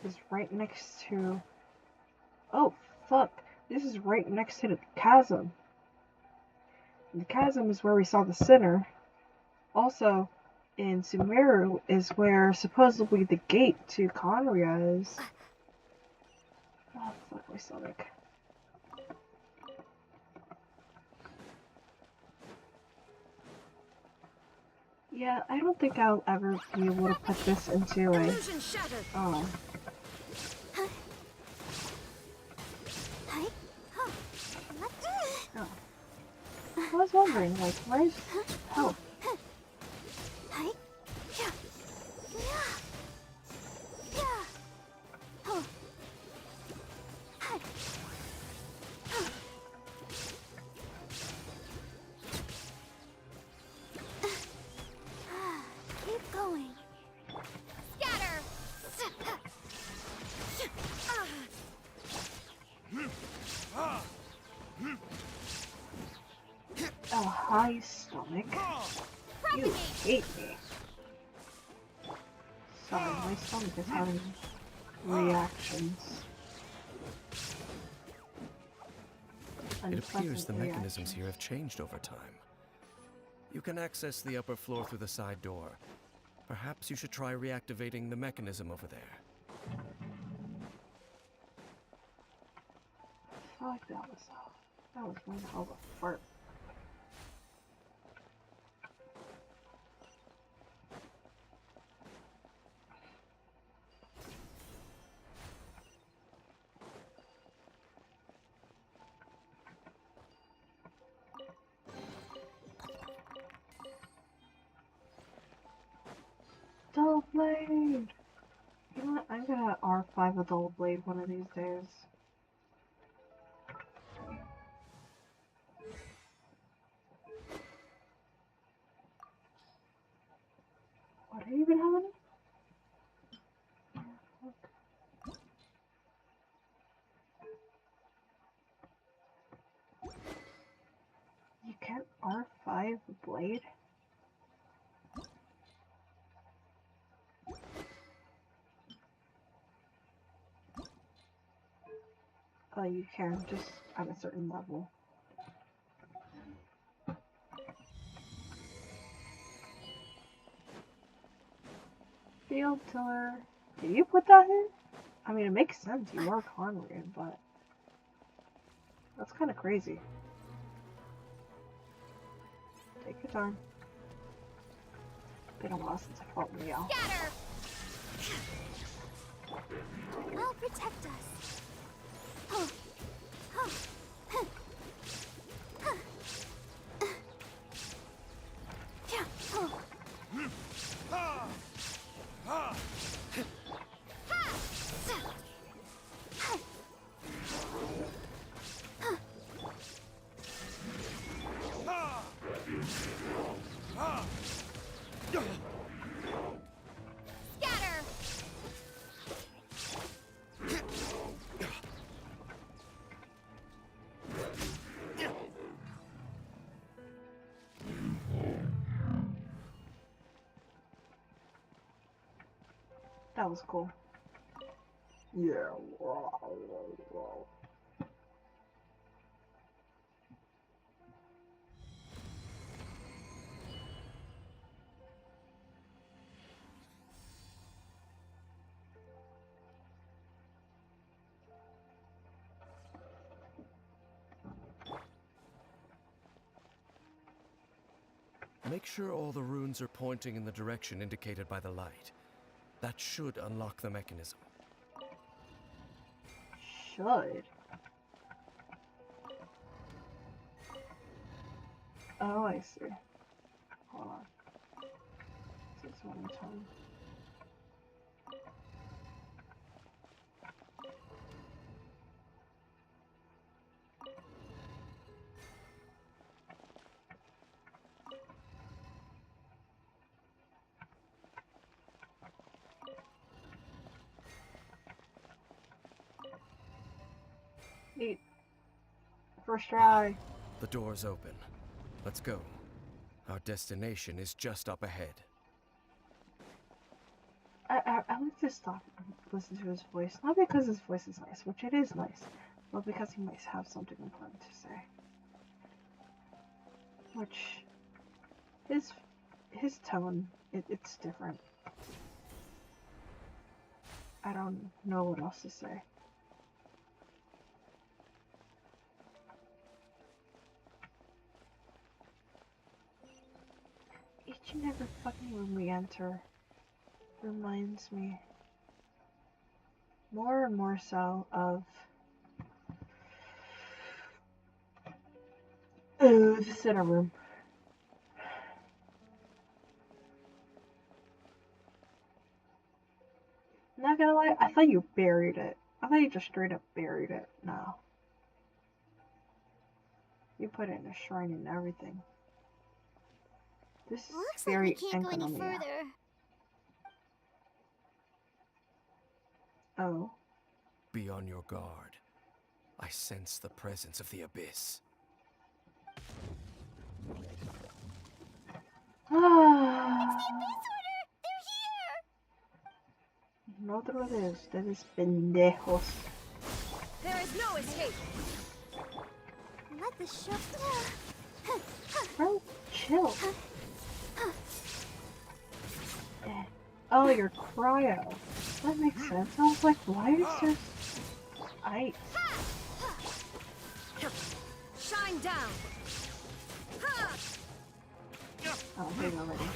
is right next to... Oh, fuck. This is right next to the chasm. And the chasm is where we saw the sinner. Also, in Sumeru is where supposedly the gate to Conria is. Oh, fuck my stomach. Yeah, I don't think I'll ever be able to put this into a... Oh. Oh. I was wondering, like, where's help? Keep going. Scatter! Oh, hi, stomach. You hate me. Sorry, my stomach is having reactions. It appears the Unpleasant mechanisms reactions. here have changed over time. You can access the upper floor through the side door. Perhaps you should try reactivating the mechanism over there. Fuck, that was one hell of a fart. Dull blade! You know what? I'm gonna R5 a dull blade one of these days. What, do you even have any? You can't R5 a blade? Oh, you can, just at a certain level. Field tiller. Did you put that in? I mean, it makes sense. You are Conrian, but that's kind of crazy. Take your time. Been a while since I fought Meow. Scatter! I'll protect us. Scatter! That was cool. Yeah. Make sure all the runes are pointing in the direction indicated by the light. That should unlock the mechanism. Should. Oh, I see. Hold on. This one time. Neat. First try. The door's open. Let's go. Our destination is just up ahead. I like to stop and listen to his voice. Not because his voice is nice, which it is nice, but because he might have something important to say. Which, his tone, it's different. I don't know what else to say. Each and every fucking room we enter reminds me more and more so of the center room. Not gonna lie, I thought you buried it. I thought you just straight up buried it. No. You put it in a shrine and everything. This is Looks like very we can't go any Enkanomiya. further. Oh. Be on your guard. I sense the presence of the abyss. Ah. Abyss Order! They're here! otro de ustedes pendejos. There is no escape. Let the show. Bro, chill. Oh, you're cryo. That makes sense. I was like, why is there ice? Shine down. Oh, hang on already.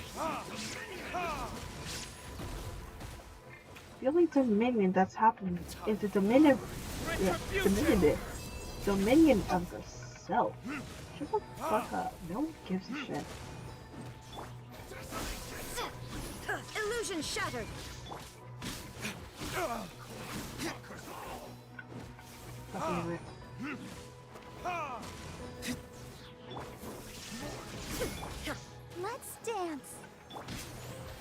The only Dominion that's happened is the Dominion. Yeah, Dominion of the Self. Shut the fuck up. No one gives a shit. Illusion shattered. Fucking it. Let's dance.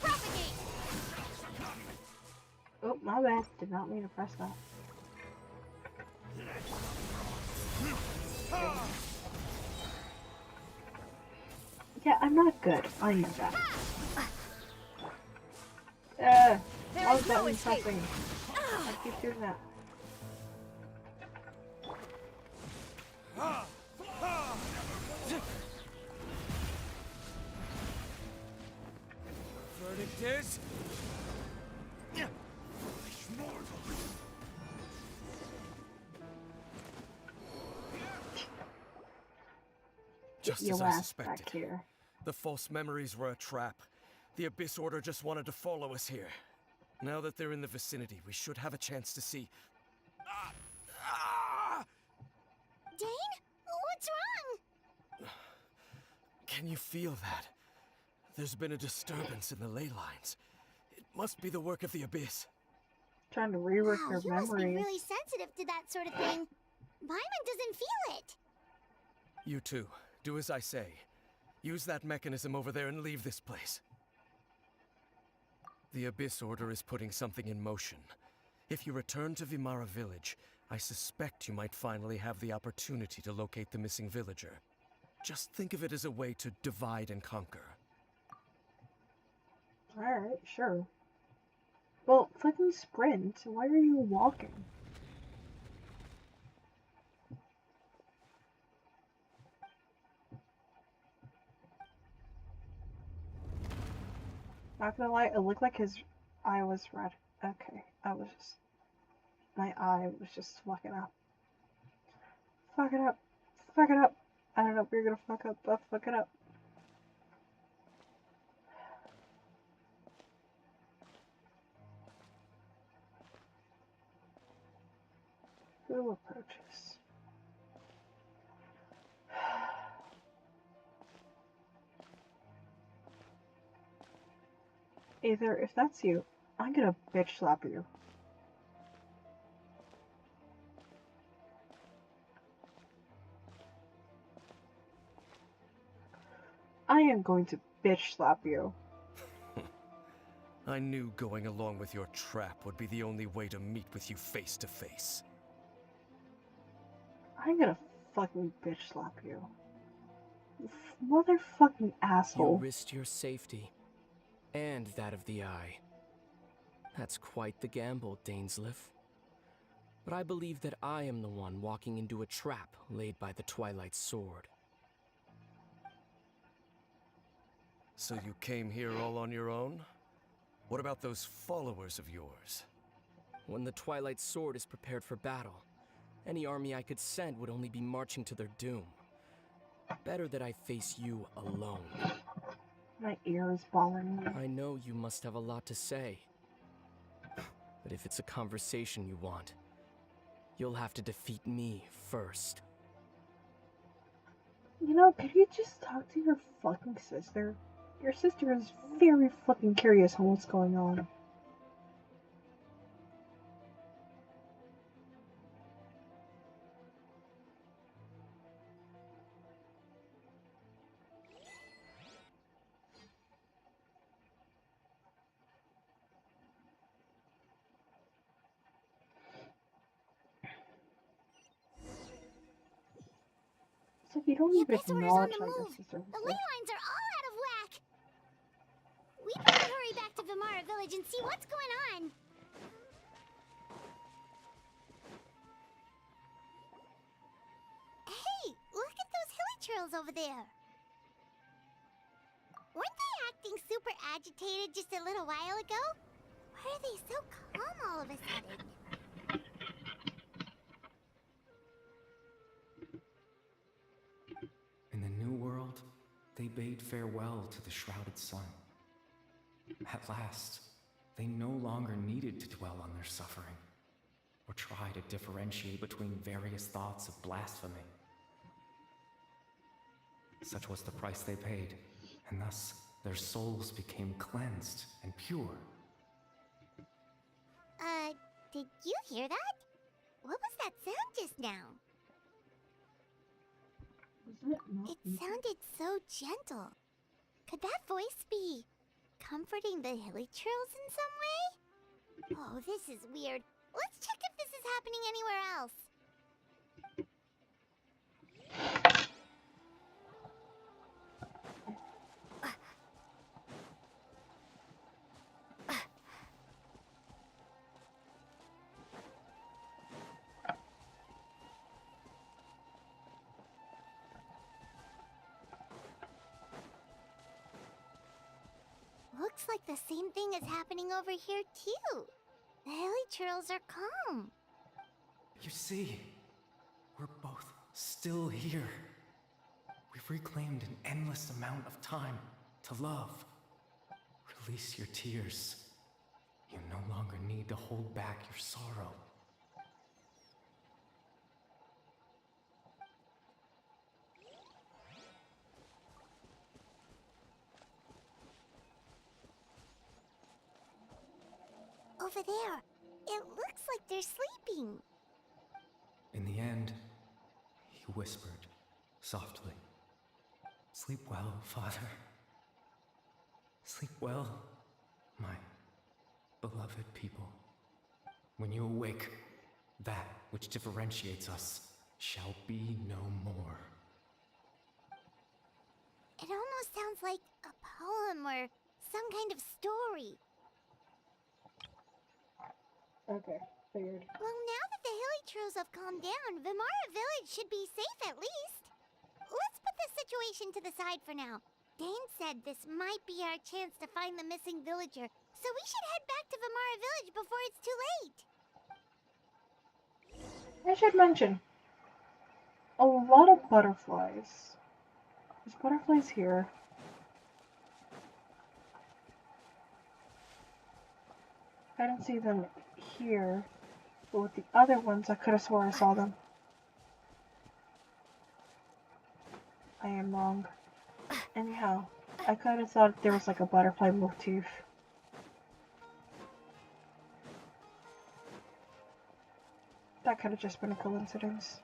Propagate. Oh, my bad. Did not mean to press that. Yeah, I'm not good. I know that. Why was that one pressing? I keep doing that. Verdict is... Just Your as I ass back suspected. here. The false memories were a trap. The Abyss Order just wanted to follow us here. Now that they're in the vicinity, we should have a chance to see. Dane? What's wrong? Can you feel that? There's been a disturbance in the ley lines. It must be the work of the Abyss. Trying to rework Wow, your you must be memories. really sensitive to that sort of thing. Paimon doesn't feel it. You too. Do as I say. Use that mechanism over there and leave this place. The Abyss Order is putting something in motion. If you return to Vimara Village, I suspect you might finally have the opportunity to locate the missing villager. Just think of it as a way to divide and conquer. Alright, sure. Well, fucking sprint. Why are you walking? Not gonna lie, it looked like his eye was red. Okay, my eye was just fucking up. Fuck it up. Fuck it up. I don't know if you're gonna fuck up, but fuck it up. Who approaches? Either if that's you, I'm gonna bitch slap you. I am going to bitch slap you. I knew going along with your trap would be the only way to meet with you face to face. I'm gonna fucking bitch slap you. You motherfucking asshole. You risked your safety. And that of the Eye. That's quite the gamble, Dainsleif. But I believe that I am the one walking into a trap laid by the Twilight Sword. So you came here all on your own? What about those followers of yours? When the Twilight Sword is prepared for battle, any army I could send would only be marching to their doom. Better that I face you alone. My ear is bothering me. I know you must have a lot to say. But if it's a conversation you want, you'll have to defeat me first. You know, could you just talk to your fucking sister? Your sister is very fucking curious on what's going on. It's like you don't The even Abyss Order's on acknowledge the how your move. sister The is. ley lines are all out of whack. We better hurry back to Vimara Village and see what's going on. churls over there? Weren't they acting super agitated just a little while ago? Why are they so calm all of a sudden? In the New World, they bade farewell to the shrouded sun. At last, they no longer needed to dwell on their suffering, or try to differentiate between various thoughts of blasphemy. Such was the price they paid, and thus their souls became cleansed and pure. Did you hear that? What was that sound just now? It sounded so gentle. Could that voice be comforting the hilly churls in some way? Oh, this is weird. Let's check if this is happening anywhere else. Looks like the same thing is happening over here too. The hilly churls are calm. You see, we're both still here. We've reclaimed an endless amount of time to love. Release your tears. You no longer need to hold back your sorrow. Over there, it looks like they're sleeping. In the end, he whispered softly, "Sleep well, Father. Sleep well, my beloved people. When you awake, that which differentiates us shall be no more." It almost sounds like a poem or some kind of story. Okay, figured. Well, now that the hilly churls have calmed down, Vimara Village should be safe at least. Let's put this situation to the side for now. Dane said this might be our chance to find the missing villager, so we should head back to Vimara Village before it's too late. I should mention, a lot of butterflies. There's butterflies here. I didn't see them here, but with the other ones, I could have sworn I saw them. I am wrong. Anyhow, I could have thought there was like a butterfly motif. That could have just been a coincidence.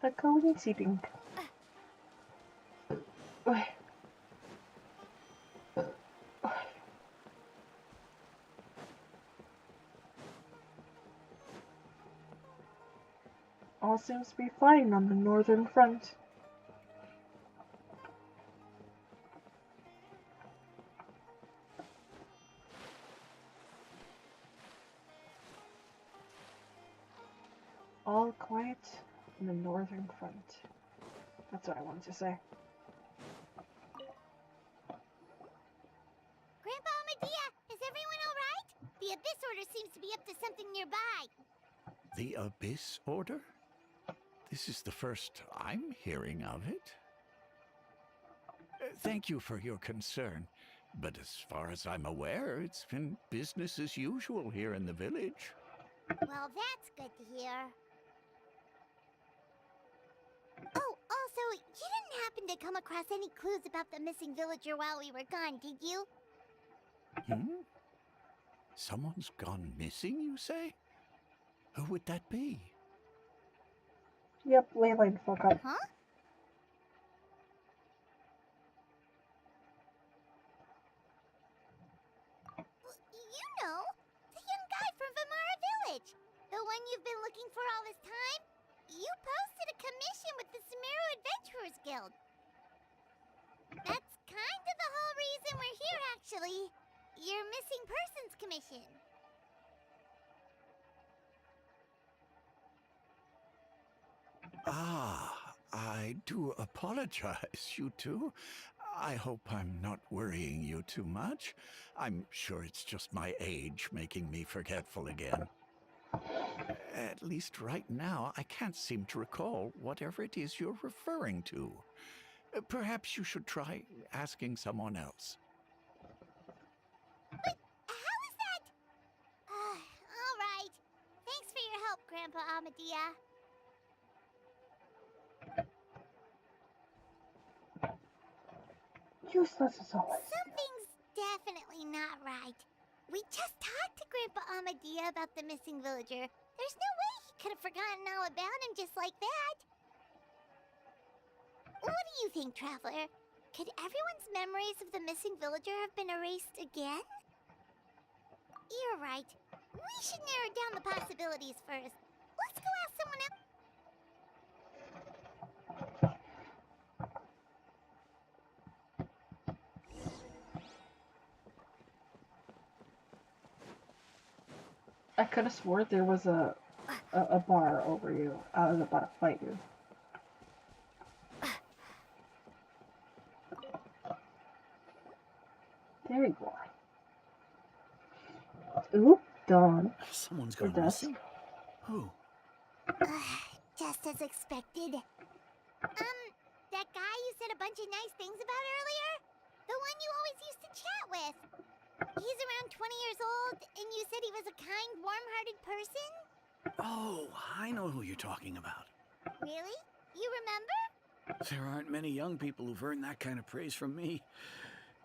A coincidence. All seems to be fine on the northern front. All quiet on the northern front. That's what I wanted to say. Grandpa Medea, is everyone alright? The Abyss Order seems to be up to something nearby. The Abyss Order? This is the first I'm hearing of it. Thank you for your concern, but as far as I'm aware, it's been business as usual here in the village. Well, that's good to hear. Oh, also, you didn't happen to come across any clues about the missing villager while we were gone, did you? Someone's gone missing, you say? Who would that be? Yep, Leyline fuck up. Huh? You know, the young guy from Vimara Village. The one you've been looking for all this time. You posted a commission with the Sumeru Adventurers Guild. That's kind of the whole reason we're here, actually. your missing persons commission. Ah, I do apologize, you two. I hope I'm not worrying you too much. I'm sure it's just my age making me forgetful again. At least right now, I can't seem to recall whatever it is you're referring to. Perhaps you should try asking someone else. How is that? All right. Thanks for your help, Grandpa Amadia. Useless as always. Something's definitely not right. We just talked to Grandpa Amadia about the missing villager. There's no way he could have forgotten all about him just like that. What do you think, Traveler? Could everyone's memories of the missing villager have been erased again? You're right. We should narrow down the possibilities first. Let's go ask someone else. I could have swore there was a bar over you. I was about to fight you. There you are. Oop, Dawn. Someone's The gone desk. missing? Who? Just as expected. That guy you said a bunch of nice things about earlier? The one you always used to chat with. He's around 20 years old, and you said he was a kind, warm-hearted person? Oh, I know who you're talking about. Really? You remember? There aren't many young people who've earned that kind of praise from me.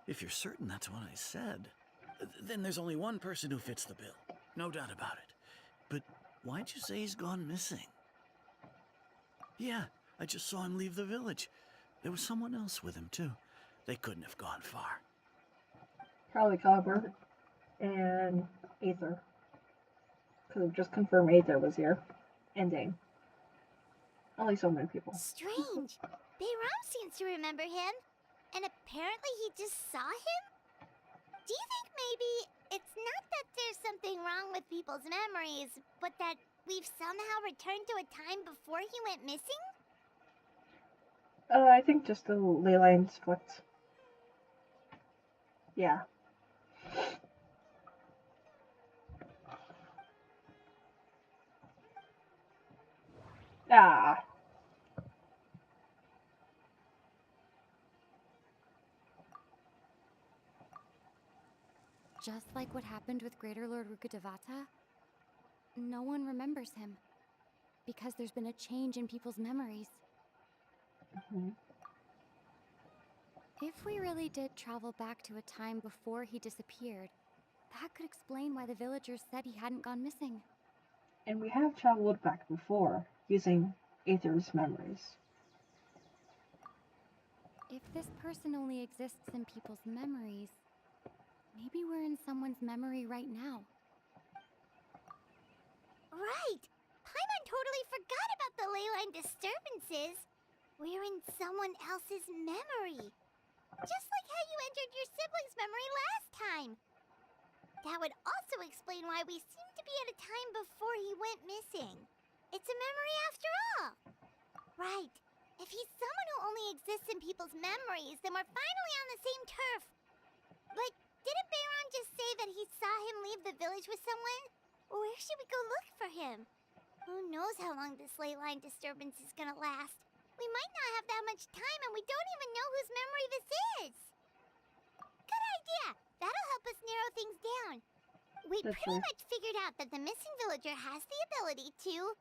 If you're certain that's what I said, then there's only one person who fits the bill. No doubt about it. But why'd you say he's gone missing? Yeah, I just saw him leave the village. There was someone else with him, too. They couldn't have gone far. Probably Caribert and Aether. Because just confirmed Aether was here. And Dane. Only so many people. Strange. Bayram seems to remember him. And apparently he just saw him? Do you think maybe it's not that there's something wrong with people's memories, but that we've somehow returned to a time before he went missing? I think just the ley lines flipped. Yeah. Ah. Just like what happened with Greater Lord Rukkhadevata, no one remembers him. Because there's been a change in people's memories. Mm-hmm. If we really did travel back to a time before he disappeared, that could explain why the villagers said he hadn't gone missing. And we have traveled back before, using Aether's memories. If this person only exists in people's memories, maybe we're in someone's memory right now. Right! Paimon totally forgot about the ley line disturbances. We're in someone else's memory. Just like how you entered your sibling's memory last time. That would also explain why we seem to be at a time before he went missing. It's a memory after all. Right. If he's someone who only exists in people's memories, then we're finally on the same turf. But didn't Bayron just say that he saw him leave the village with someone? Where should we go look for him? Who knows how long this ley line disturbance is gonna last? We might not have that much time, and we don't even know whose memory this is. Good idea! That'll help us narrow things down. We That's pretty right. much figured out that the missing villager has the ability to...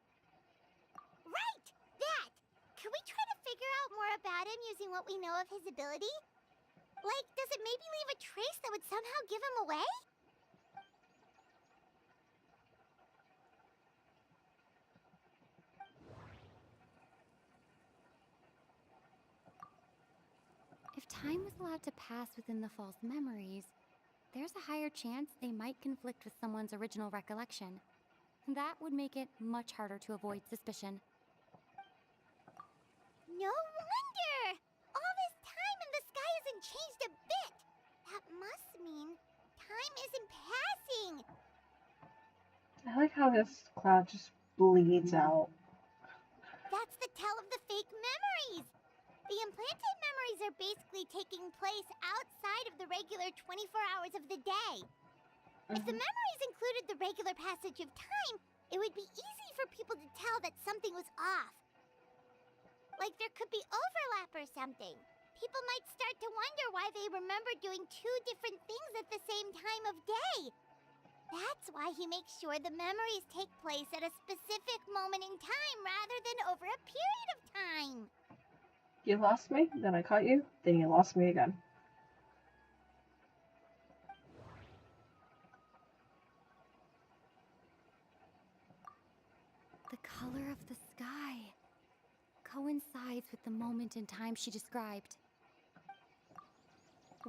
Right! That! Could we try to figure out more about him using what we know of his ability? Like, does it maybe leave a trace that would somehow give him away? If time was allowed to pass within the false memories, there's a higher chance they might conflict with someone's original recollection. That would make it much harder to avoid suspicion. No wonder! All this time and the sky hasn't changed a bit! That must mean time isn't passing. I like how this cloud just bleeds out. That's the tell of the fake memories. The implanted memories are basically taking place outside of the regular 24 hours of the day. If the memories included the regular passage of time, it would be easy for people to tell that something was off. Like there could be overlap or something. People might start to wonder why they remember doing two different things at the same time of day. That's why he makes sure the memories take place at a specific moment in time rather than over a period of time. You lost me, then I caught you, then you lost me again. The color of the sky coincides with the moment in time she described.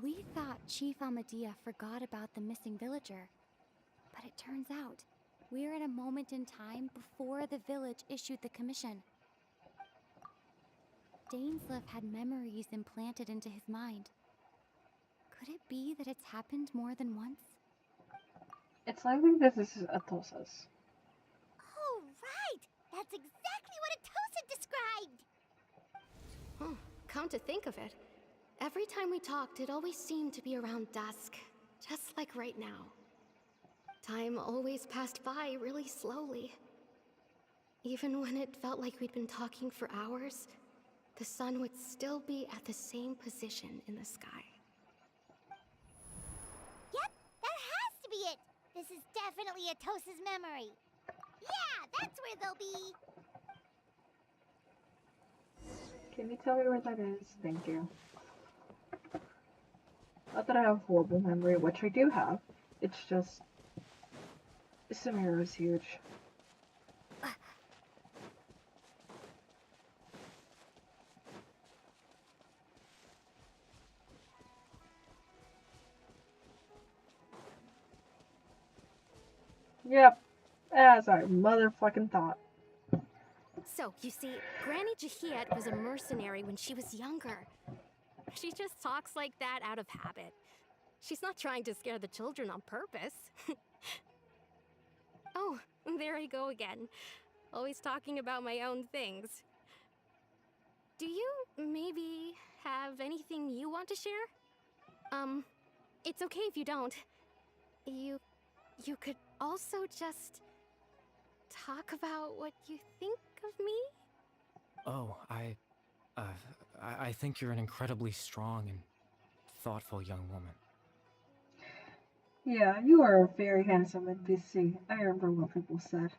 We thought Chief Amadea forgot about the missing villager, but it turns out we're at a moment in time before the village issued the commission. Dainsleif had memories implanted into his mind. Could it be that it's happened more than once? It's likely this is Atosa's. Oh, right! That's exactly what Atosa described! Huh, come to think of it, every time we talked, it always seemed to be around dusk, just like right now. Time always passed by really slowly. Even when it felt like we'd been talking for hours, the sun would still be at the same position in the sky. Yep, that has to be it! This is definitely Atosa's memory. Yeah, that's where they'll be! Can you tell me where that is? Thank you. Not that I have horrible memory, which I do have. It's just... Samira is huge. Yep, as I motherfucking thought. So, you see, Granny Jahiet was a mercenary when she was younger. She just talks like that out of habit. She's not trying to scare the children on purpose. Oh, there I go again. Always talking about my own things. Do you maybe have anything you want to share? It's okay if you don't. You could also just talk about what you think of me? Oh, I think you're an incredibly strong and thoughtful young woman. Yeah, you are very handsome NPC. I remember what people said.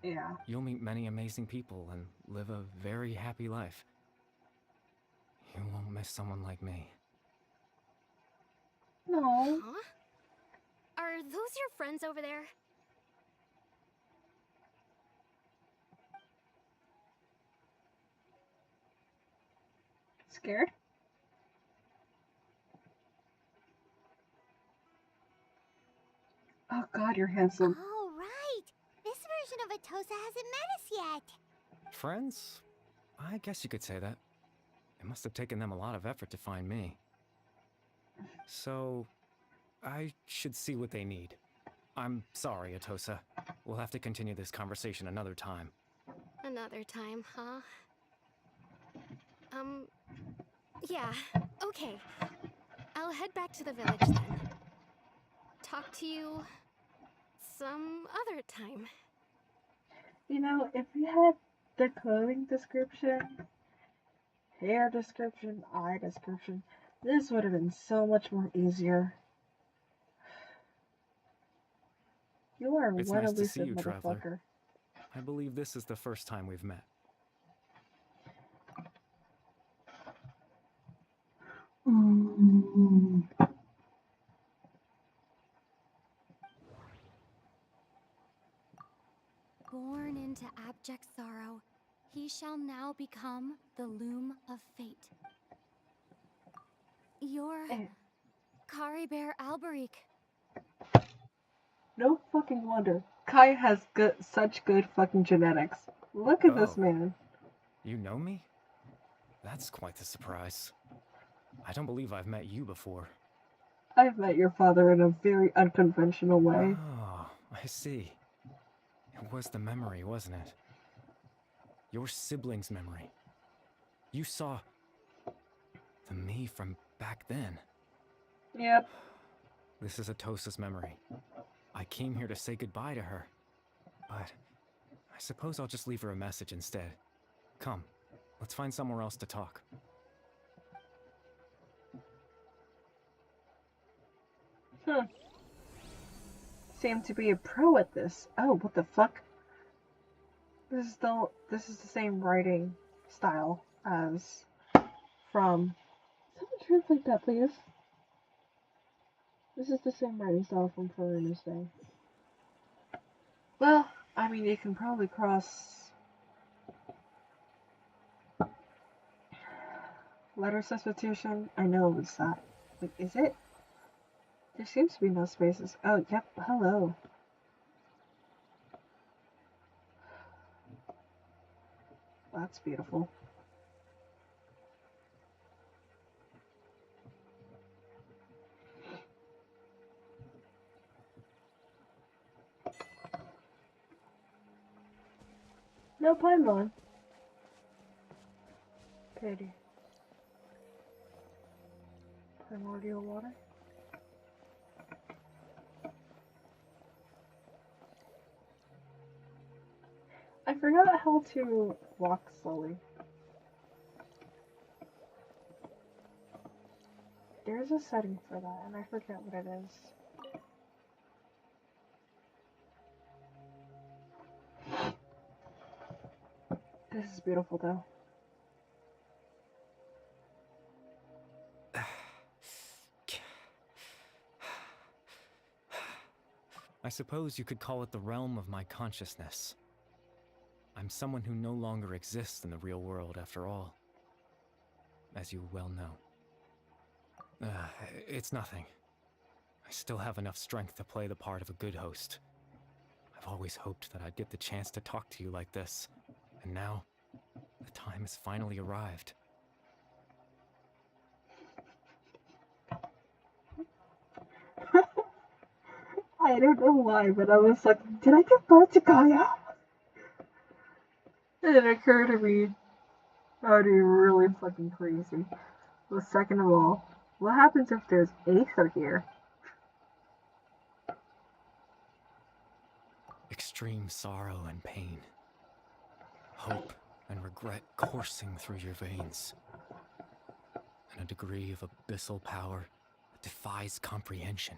Yeah. You'll meet many amazing people and live a very happy life. You won't miss someone like me. No. Huh? Are those your friends over there? Scared? Oh god, you're handsome. Oh, right! This version of Atosa hasn't met us yet. Friends? I guess you could say that. It must have taken them a lot of effort to find me. So, I should see what they need. I'm sorry, Atosa. We'll have to continue this conversation another time. Another time, huh? Yeah, okay. I'll head back to the village then. Talk to you some other time. You know, if we had the clothing description, hair description, eye description, this would have been so much more easier. You are It's one nice to see elusive you, Traveler. motherfucker. I believe this is the first time we've met. Born into abject sorrow, he shall now become the loom of fate. You're Caribert Alberic. No fucking wonder. Kai has such good fucking genetics. Look at this Oh. man. You know me? That's quite the surprise. I don't believe I've met you before. I've met your father in a very unconventional way. Oh, I see. It was the memory, wasn't it? Your sibling's memory. You saw the me from back then. Yep. This is Atosa's memory. I came here to say goodbye to her, but I suppose I'll just leave her a message instead. Come, let's find somewhere else to talk. Seem to be a pro at this. Oh, what the fuck? This is the same writing style as from. Someone translate that, please. This is the same writing style from Foreigner's Day. Well, I mean, you can probably cross letter substitution. I know it's that. Wait, is it? There seems to be no spaces. Oh, yep. Hello. That's beautiful. No Paimon. Pity. Primordial water. I forgot how to walk slowly. There's a setting for that, and I forget what it is. This is beautiful, though. I suppose you could call it the realm of my consciousness. I'm someone who no longer exists in the real world, after all. As you well know. It's nothing. I still have enough strength to play the part of a good host. I've always hoped that I'd get the chance to talk to you like this, and now, the time has finally arrived. I don't know why, but I was like, did I give birth to Gaia? And it occurred to me, that'd be really fucking crazy. Well, second of all, what happens if there's Aether here? Extreme sorrow and pain. Hope and regret coursing through your veins. And a degree of abyssal power that defies comprehension.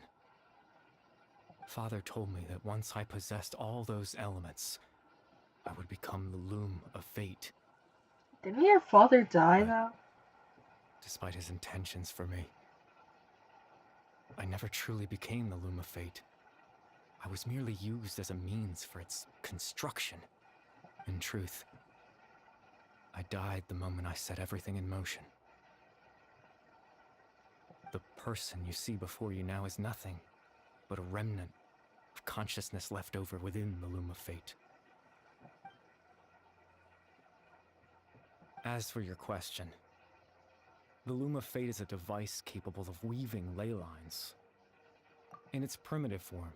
Father told me that once I possessed all those elements, I would become the loom of fate. Didn't your father die, though? Despite his intentions for me, I never truly became the loom of fate. I was merely used as a means for its construction. In truth, I died the moment I set everything in motion. The person you see before you now is nothing but a remnant of consciousness left over within the loom of fate. As for your question, the loom of fate is a device capable of weaving ley lines. In its primitive form,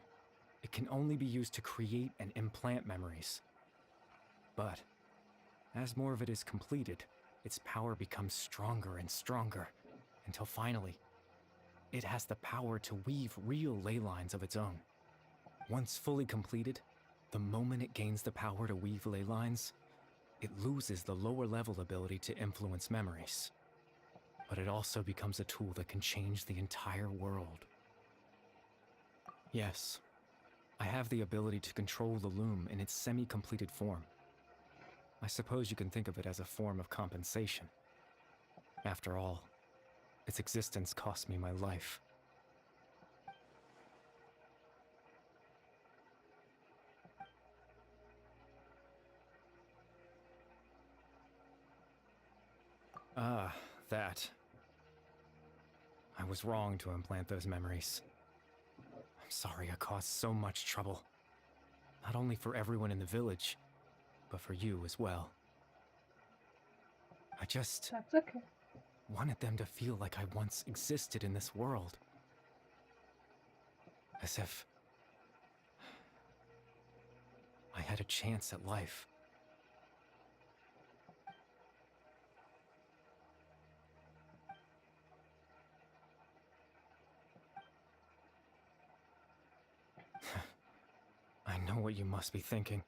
it can only be used to create and implant memories. But, as more of it is completed, its power becomes stronger and stronger, until finally, it has the power to weave real ley lines of its own. Once fully completed, the moment it gains the power to weave ley lines, it loses the lower level ability to influence memories. But it also becomes a tool that can change the entire world. Yes, I have the ability to control the loom in its semi-completed form. I suppose you can think of it as a form of compensation. After all, its existence cost me my life. Ah, that. I was wrong to implant those memories. I'm sorry I caused so much trouble. Not only for everyone in the village, but for you as well. I just That's okay. wanted them to feel like I once existed in this world. As if I had a chance at life. I know what you must be thinking.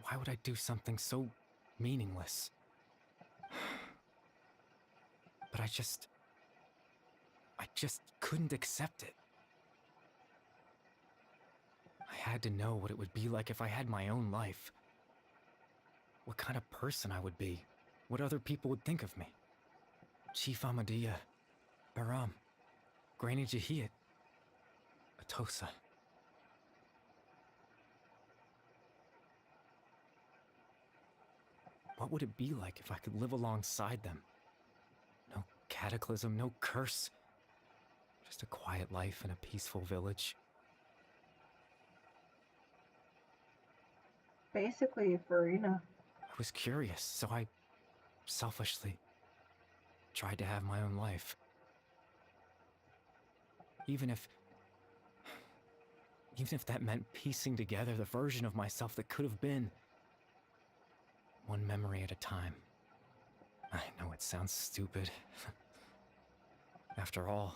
Why would I do something so meaningless? But I just couldn't accept it. I had to know what it would be like if I had my own life. What kind of person I would be. What other people would think of me. Chief Ahmadiyya, Baram, Granny Jahiyat, Atosa. What would it be like if I could live alongside them? No cataclysm, no curse. Just a quiet life in a peaceful village. Basically, Farina. I was curious, so I selfishly tried to have my own life. Even if that meant piecing together the version of myself that could have been. One memory at a time. I know it sounds stupid. After all,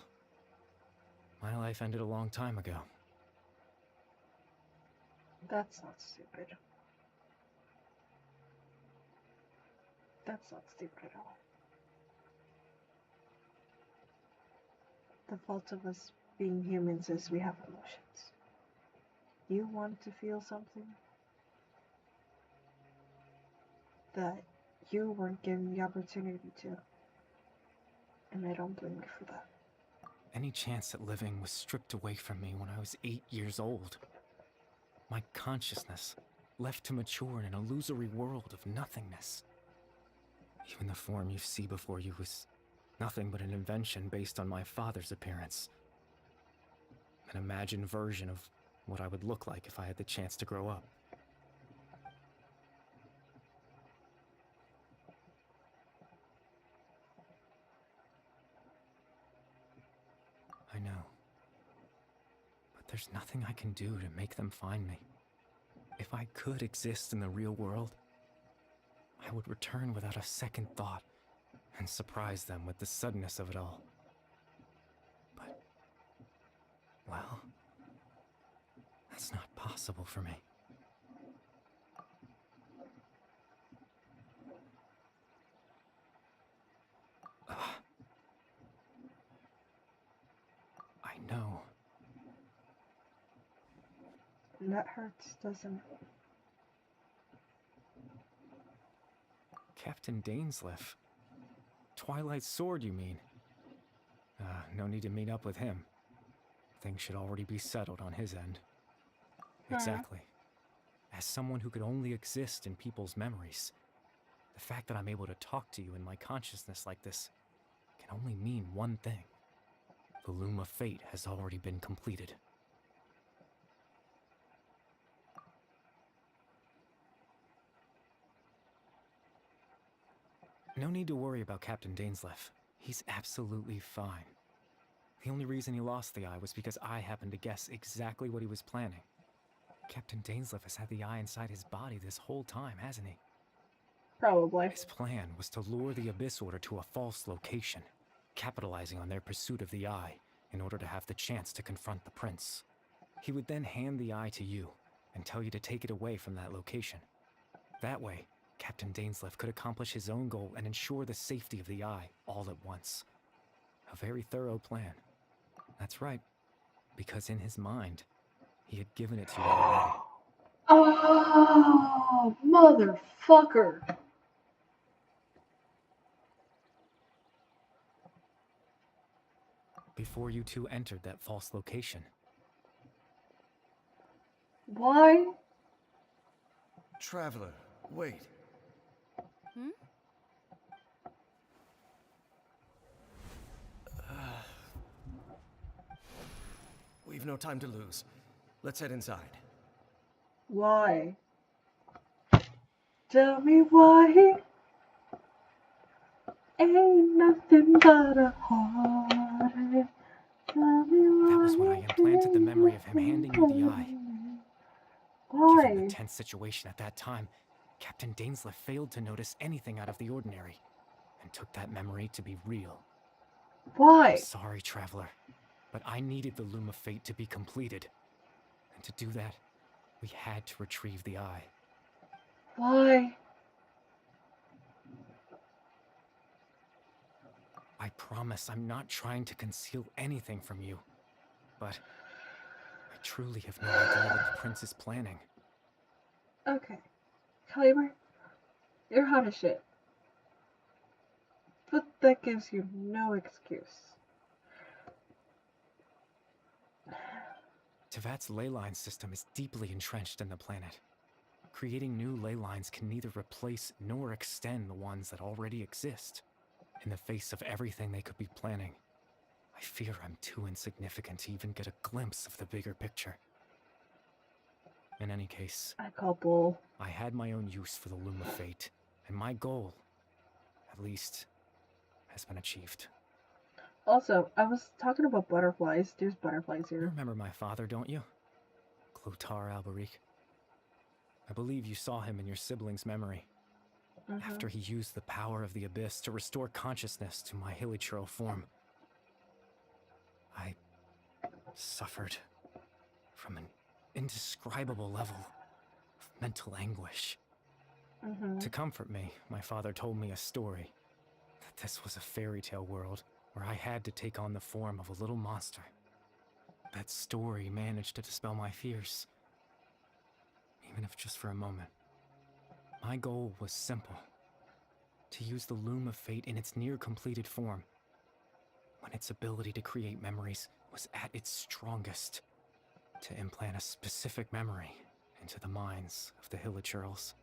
my life ended a long time ago. That's not stupid. That's not stupid at all. The fault of us being humans is we have emotions. You want to feel something that you weren't given the opportunity to. And I don't blame you for that. Any chance at living was stripped away from me when I was 8 years old. My consciousness left to mature in an illusory world of nothingness. Even the form you see before you was nothing but an invention based on my father's appearance. An imagined version of what I would look like if I had the chance to grow up. I know. But there's nothing I can do to make them find me. If I could exist in the real world, I would return without a second thought and surprise them with the suddenness of it all. But, well, that's not possible for me. I know. That hurts, doesn't it? Captain Dainsleif. Twilight's sword, you mean? No need to meet up with him. Things should already be settled on his end. Exactly. As someone who could only exist in people's memories, the fact that I'm able to talk to you in my consciousness like this can only mean one thing. The loom of fate has already been completed. No need to worry about Captain Dainsleif. He's absolutely fine. The only reason he lost the eye was because I happened to guess exactly what he was planning. Captain Dainsleif has had the eye inside his body this whole time, hasn't he? Probably. His plan was to lure the Abyss Order to a false location, capitalizing on their pursuit of the eye in order to have the chance to confront the prince. He would then hand the eye to you and tell you to take it away from that location. That way, Captain Dainsleif could accomplish his own goal and ensure the safety of the eye all at once. A very thorough plan. That's right, because in his mind, he had given it to you already. Oh, motherfucker. Before you two entered that false location. Why? Traveler, wait. We've no time to lose. Let's head inside. Why? Tell me why. Ain't nothing but a heartache. That was when I implanted the memory of him handing you the eye. Given the Why? tense situation at that time, Captain Dainsleif failed to notice anything out of the ordinary, and took that memory to be real. I'm Why? sorry, Traveler, but I needed the Loom of Fate to be completed. And to do that, we had to retrieve the eye. Why? I promise I'm not trying to conceal anything from you, but I truly have no idea what the prince is planning. Okay. Caribert, you're hot as shit. But that gives you no excuse. Tevat's ley line system is deeply entrenched in the planet. Creating new ley lines can neither replace nor extend the ones that already exist. In the face of everything they could be planning, I fear I'm too insignificant to even get a glimpse of the bigger picture. In any case, I call bull. I had my own use for the Loom of Fate, and my goal, at least, has been achieved. Also, I was talking about butterflies. There's butterflies You here. remember my father, don't you? Clotar Alberic. I believe you saw him in your sibling's memory. After he used the power of the Abyss to restore consciousness to my hilichurl form, I suffered from an indescribable level of mental anguish. To comfort me, my father told me a story, that this was a fairy tale world where I had to take on the form of a little monster. That story managed to dispel my fears, even if just for a moment. My goal was simple: to use the Loom of Fate in its near-completed form, when its ability to create memories was at its strongest, to implant a specific memory into the minds of the hilichurls.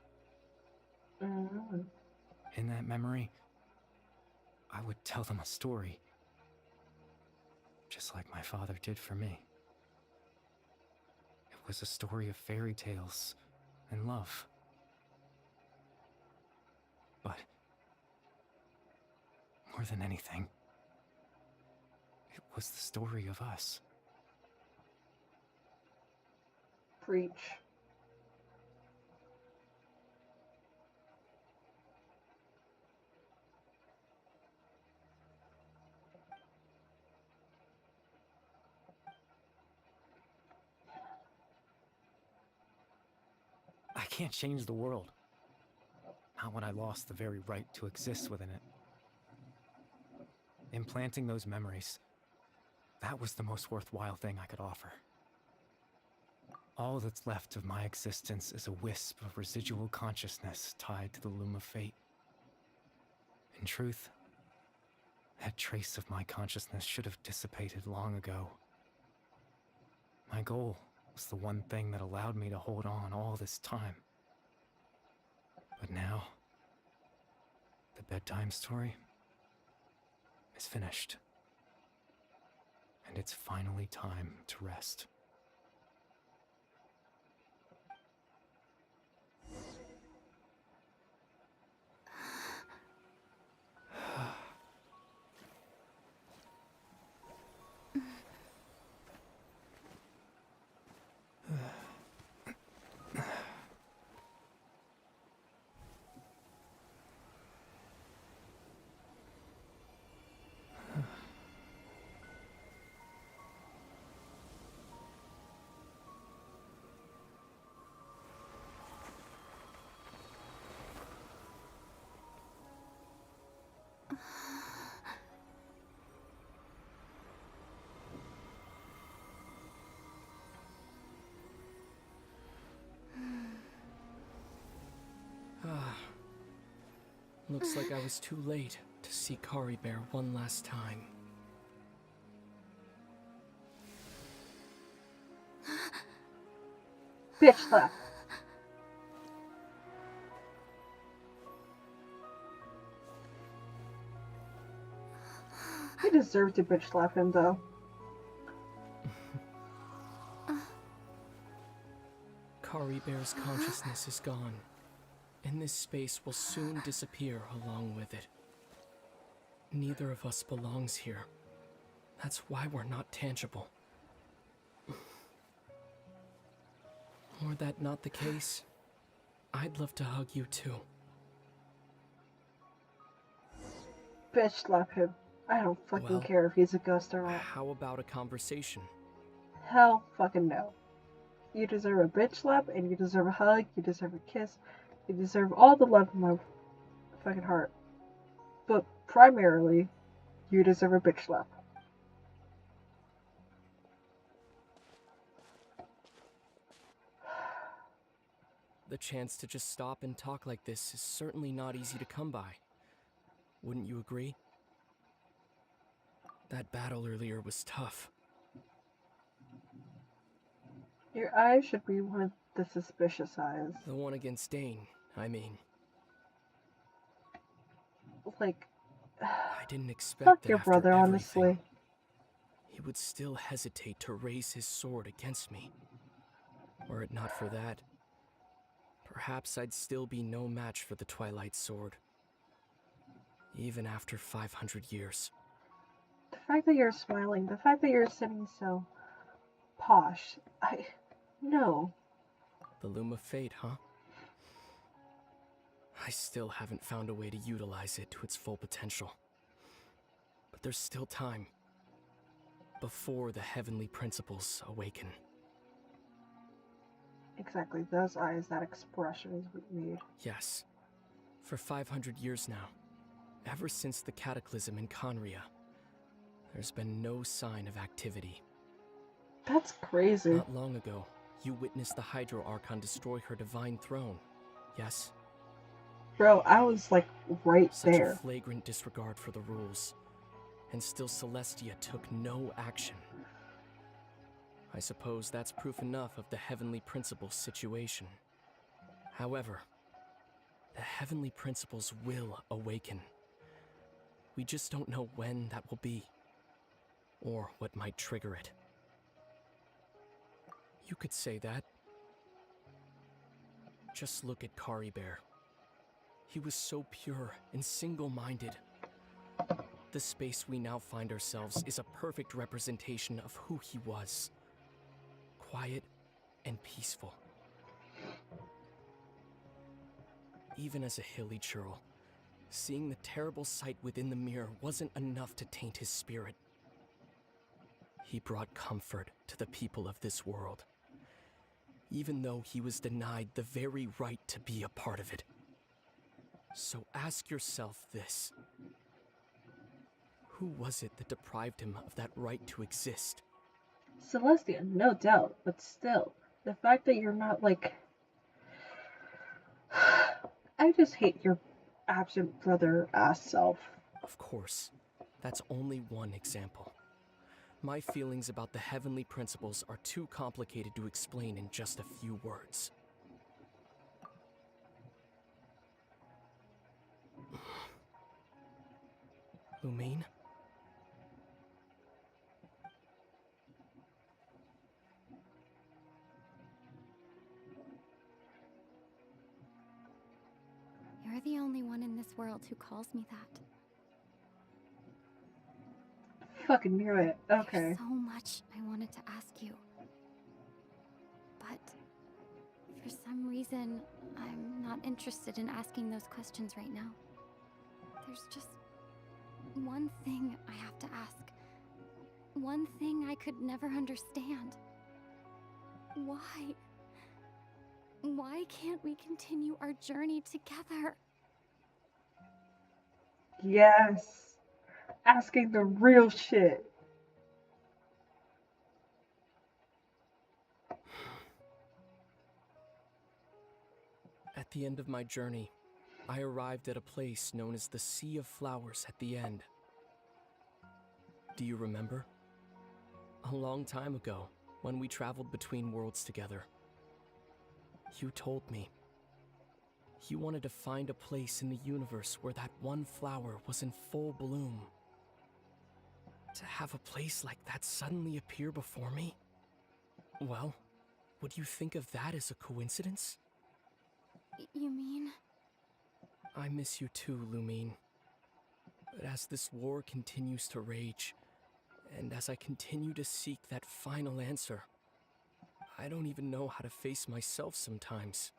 In that memory, I would tell them a story, just like my father did for me. It was a story of fairy tales and love. But more than anything, it was the story of us. Preach. I can't change the world. Not when I lost the very right to exist within it. Implanting those memories, that was the most worthwhile thing I could offer. All that's left of my existence is a wisp of residual consciousness tied to the Loom of Fate. In truth, that trace of my consciousness should have dissipated long ago. My goal was the one thing that allowed me to hold on all this time. But now, the bedtime story is finished. And it's finally time to rest. Looks like I was too late to see Caribert one last time. Bitch slap. I deserve to bitch slap him though. Caribert's consciousness is gone, and this space will soon disappear along with it. Neither of us belongs here. That's why we're not tangible. Were that not the case, I'd love to hug you too. Bitch slap him. I don't fucking Well, care if he's a ghost or not. How about a conversation? Hell fucking no. You deserve a bitch slap, and you deserve a hug, you deserve a kiss, you deserve all the love in my fucking heart. But primarily, you deserve a bitch slap. The chance to just stop and talk like this is certainly not easy to come by. Wouldn't you agree? That battle earlier was tough. Your eyes should be one of the suspicious eyes. The one against Dane, I mean. Like, I didn't expect fuck that your after brother, everything, honestly. he would still hesitate to raise his sword against me. Were it not for that, perhaps I'd still be no match for the Twilight Sword. Even after 500 years. The fact that you're smiling, the fact that you're sitting so posh, no. The Loom of Fate, huh? I still haven't found a way to utilize it to its full potential. But there's still time. Before the heavenly principles awaken. Exactly, those eyes, that expression is what you need. Yes. For 500 years now, ever since the cataclysm in Conria, there's been no sign of activity. That's crazy. Not long ago, you witnessed the Hydro Archon destroy her divine throne, yes? Bro, I was like right Such there. a flagrant disregard for the rules, and still Celestia took no action. I suppose that's proof enough of the Heavenly Principles situation. However, the Heavenly Principles will awaken. We just don't know when that will be, or what might trigger it. You could say that. Just look at Caribert. He was so pure and single-minded. The space we now find ourselves is a perfect representation of who he was. Quiet and peaceful. Even as a hilly churl, seeing the terrible sight within the mirror wasn't enough to taint his spirit. He brought comfort to the people of this world, even though he was denied the very right to be a part of it. So ask yourself this. Who was it that deprived him of that right to exist? Celestia, no doubt, but still, the fact that you're not like... I just hate your absent brother-ass self. Of course, that's only one example. My feelings about the heavenly principles are too complicated to explain in just a few words. Lumine? You're the only one in this world who calls me that. Fucking knew it. Okay. There's so much I wanted to ask you. But for some reason, I'm not interested in asking those questions right now. There's just one thing I have to ask. One thing I could never understand. Why? Why can't we continue our journey together? Yes. Asking the real shit. At the end of my journey, I arrived at a place known as the Sea of Flowers at the end. Do you remember? A long time ago, when we traveled between worlds together, you told me you wanted to find a place in the universe where that one flower was in full bloom. To have a place like that suddenly appear before me? Well, would you think of that as a coincidence? You mean? I miss you too, Lumine. But as this war continues to rage, And as I continue to seek that final answer, I don't even know how to face myself sometimes,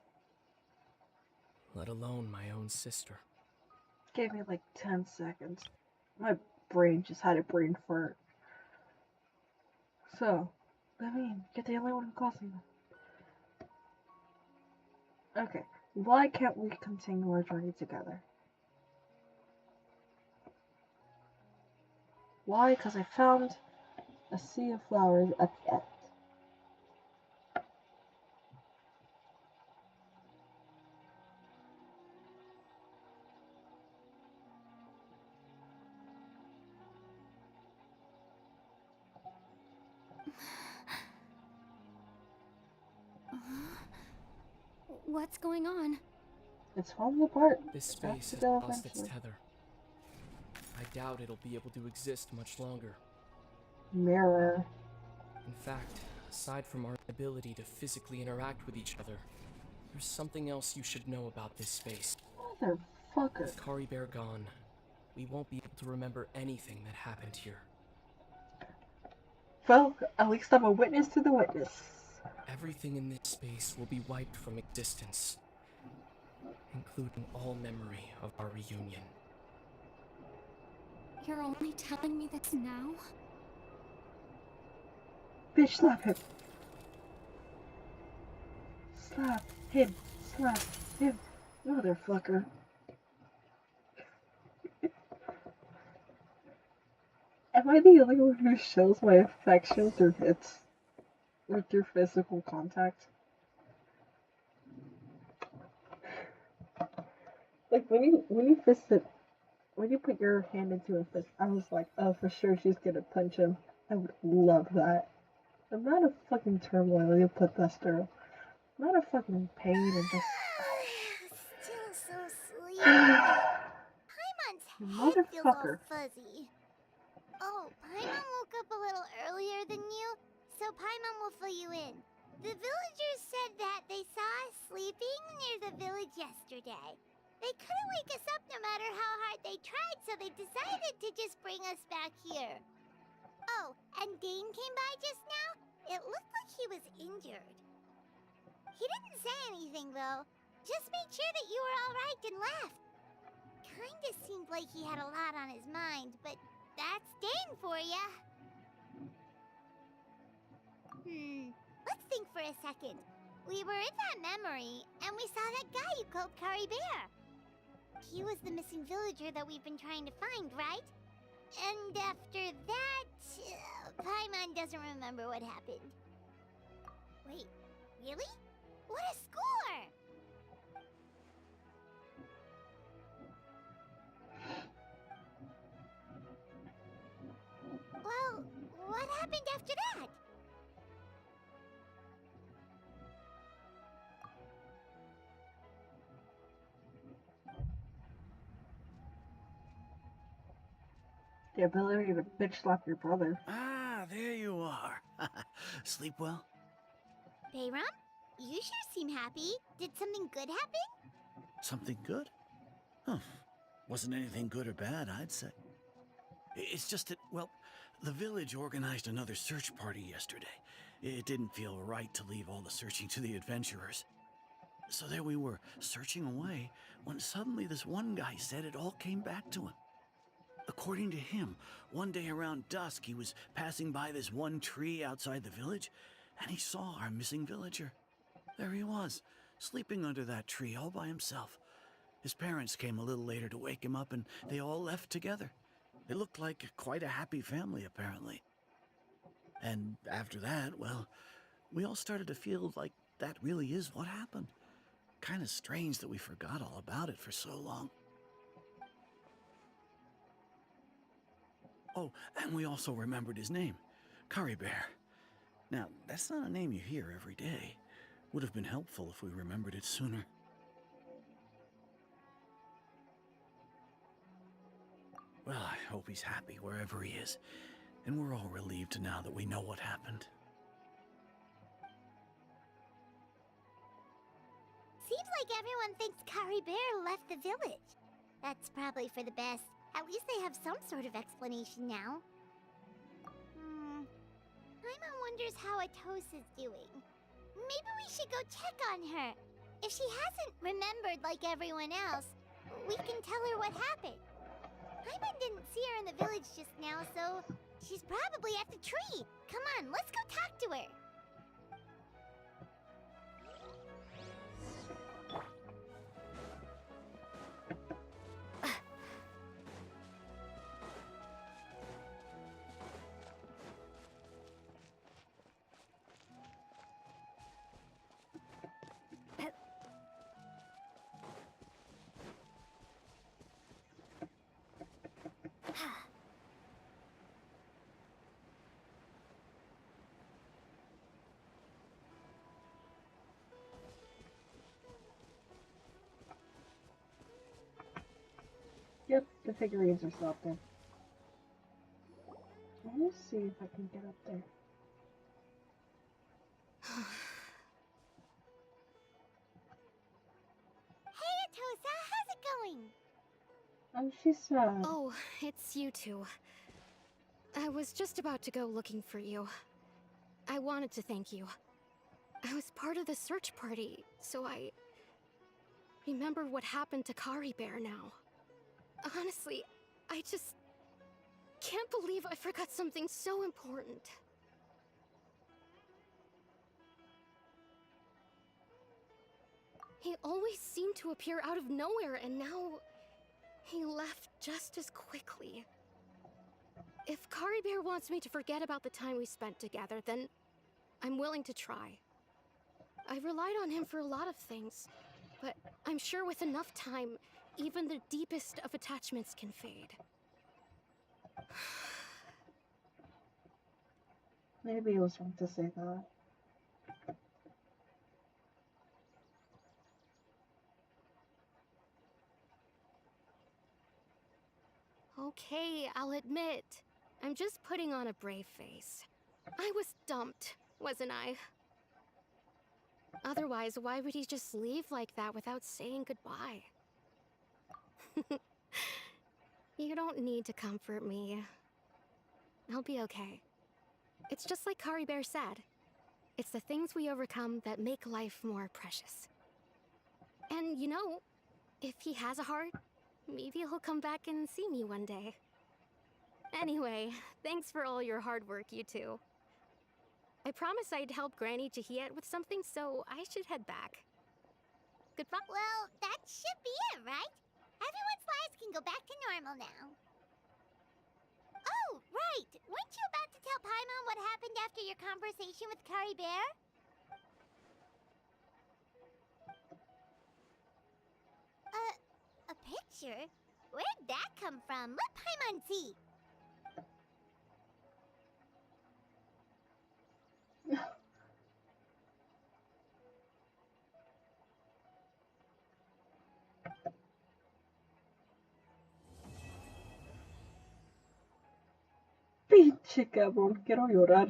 let alone my own sister. Gave me like 10 seconds. My brain just had a brain fart. So, I mean, you're the only one causing that. Okay, why can't we continue our journey together? Why? Because I found a sea of flowers at the end. What's going on? It's falling apart. This It's space has go lost its eventually. tether. I doubt it'll be able to exist much longer. Mirror. In fact, aside from our ability to physically interact with each other, there's something else you should know about this space. Motherfucker. With Caribert gone, we won't be able to remember anything that happened here. Well, at least I'm a witness to the witness. Everything in this space will be wiped from existence, including all memory of our reunion. You're only telling me this now? Bitch, slap him. Slap him. Slap him. Motherfucker. Am I the only one who shows my affection through hits? Or through physical contact? Like when you fist it, when you put your hand into a fist, I was like, oh, for sure she's gonna punch him. I would love that. The amount of fucking turmoil you put this through. The amount of fucking pain and just... Still so sleepy. Paimon's head feels all fuzzy. Oh, Paimon woke up a little earlier than you, so Paimon will fill you in. The villagers said that they saw us sleeping near the village yesterday. They couldn't wake us up no matter how hard they tried, so they decided to just bring us back here. Oh, and Dane came by just now. It looked like he was injured. He didn't say anything, though. Just made sure that you were all right and left. Kinda seemed like he had a lot on his mind, but that's Dane for ya. Let's think for a second. We were in that memory, and we saw that guy you called Caribert. He was the missing villager that we've been trying to find, right? And after that, Paimon doesn't remember what happened. Wait, really? What a score! Well, what happened after that? The ability to bitch slap your brother. Ah, there you are. Sleep well? Bayram, you sure seem happy. Did something good happen? Something good? Huh. Wasn't anything good or bad, I'd say. It's just that, well, the village organized another search party yesterday. It didn't feel right to leave all the searching to the adventurers. So there we were, searching away, when suddenly this one guy said it all came back to him. According to him, one day around dusk, he was passing by this one tree outside the village, and he saw our missing villager. There he was, sleeping under that tree all by himself. His parents came a little later to wake him up, and they all left together. It looked like quite a happy family, apparently. And after that, well, we all started to feel like that really is what happened. Kind of strange that we forgot all about it for so long. Oh, and we also remembered his name, Caribert. Now, that's not a name you hear every day. Would have been helpful if we remembered it sooner. Well, I hope he's happy wherever he is, and we're all relieved now that we know what happened. Seems like everyone thinks Caribert left the village. That's probably for the best. At least they have some sort of explanation now. wonders how Atosa's doing. Maybe we should go check on her. If she hasn't remembered like everyone else, we can tell her what happened. Paimon didn't see her in the village just now, so she's probably at the tree. Come on, let's go talk to her. Yep, the figurines are still up there. Let me see if I can get up there. Hey, Atosa, how's it going? Oh, she's sad. Oh, it's you two. I was just about to go looking for you. I wanted to thank you. I was part of the search party, so I remember what happened to Caribert now. Honestly, I just can't believe I forgot something so important. He always seemed to appear out of nowhere, and now he left just as quickly. If Caribert wants me to forget about the time we spent together, then I'm willing to try. I relied on him for a lot of things, but I'm sure with enough time, even the deepest of attachments can fade. Maybe it was wrong to say that. Okay, I'll admit. I'm just putting on a brave face. I was dumped, wasn't I? Otherwise, why would he just leave like that without saying goodbye? You don't need to comfort me. I'll be okay. It's just like Caribert said. It's the things we overcome that make life more precious. And you know, if he has a heart, maybe he'll come back and see me one day. Anyway, thanks for all your hard work, you two. I promised I'd help Granny Jahiet with something, so I should head back. Goodbye. Well, that should be it, right? Everyone's lives can go back to normal now. Oh, right! Weren't you about to tell Paimon what happened after your conversation with Caribert? A picture? Where'd that come from? Let Paimon see. Pinche cabrón, quiero llorar.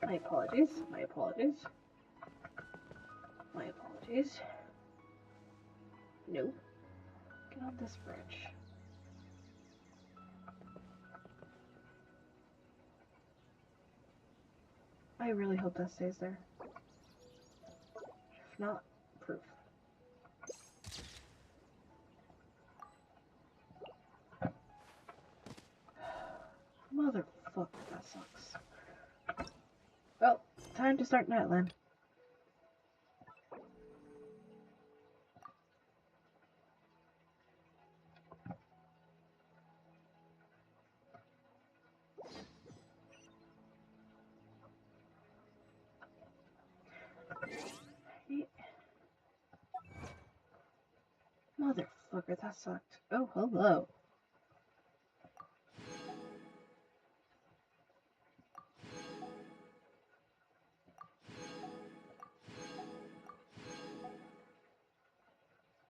My apologies, my apologies. My apologies. No. Get on this bridge. I really hope that stays there. If not, proof. Motherfucker, that sucks. Well, time to start Nightland. Motherfucker, that sucked. Oh, hello.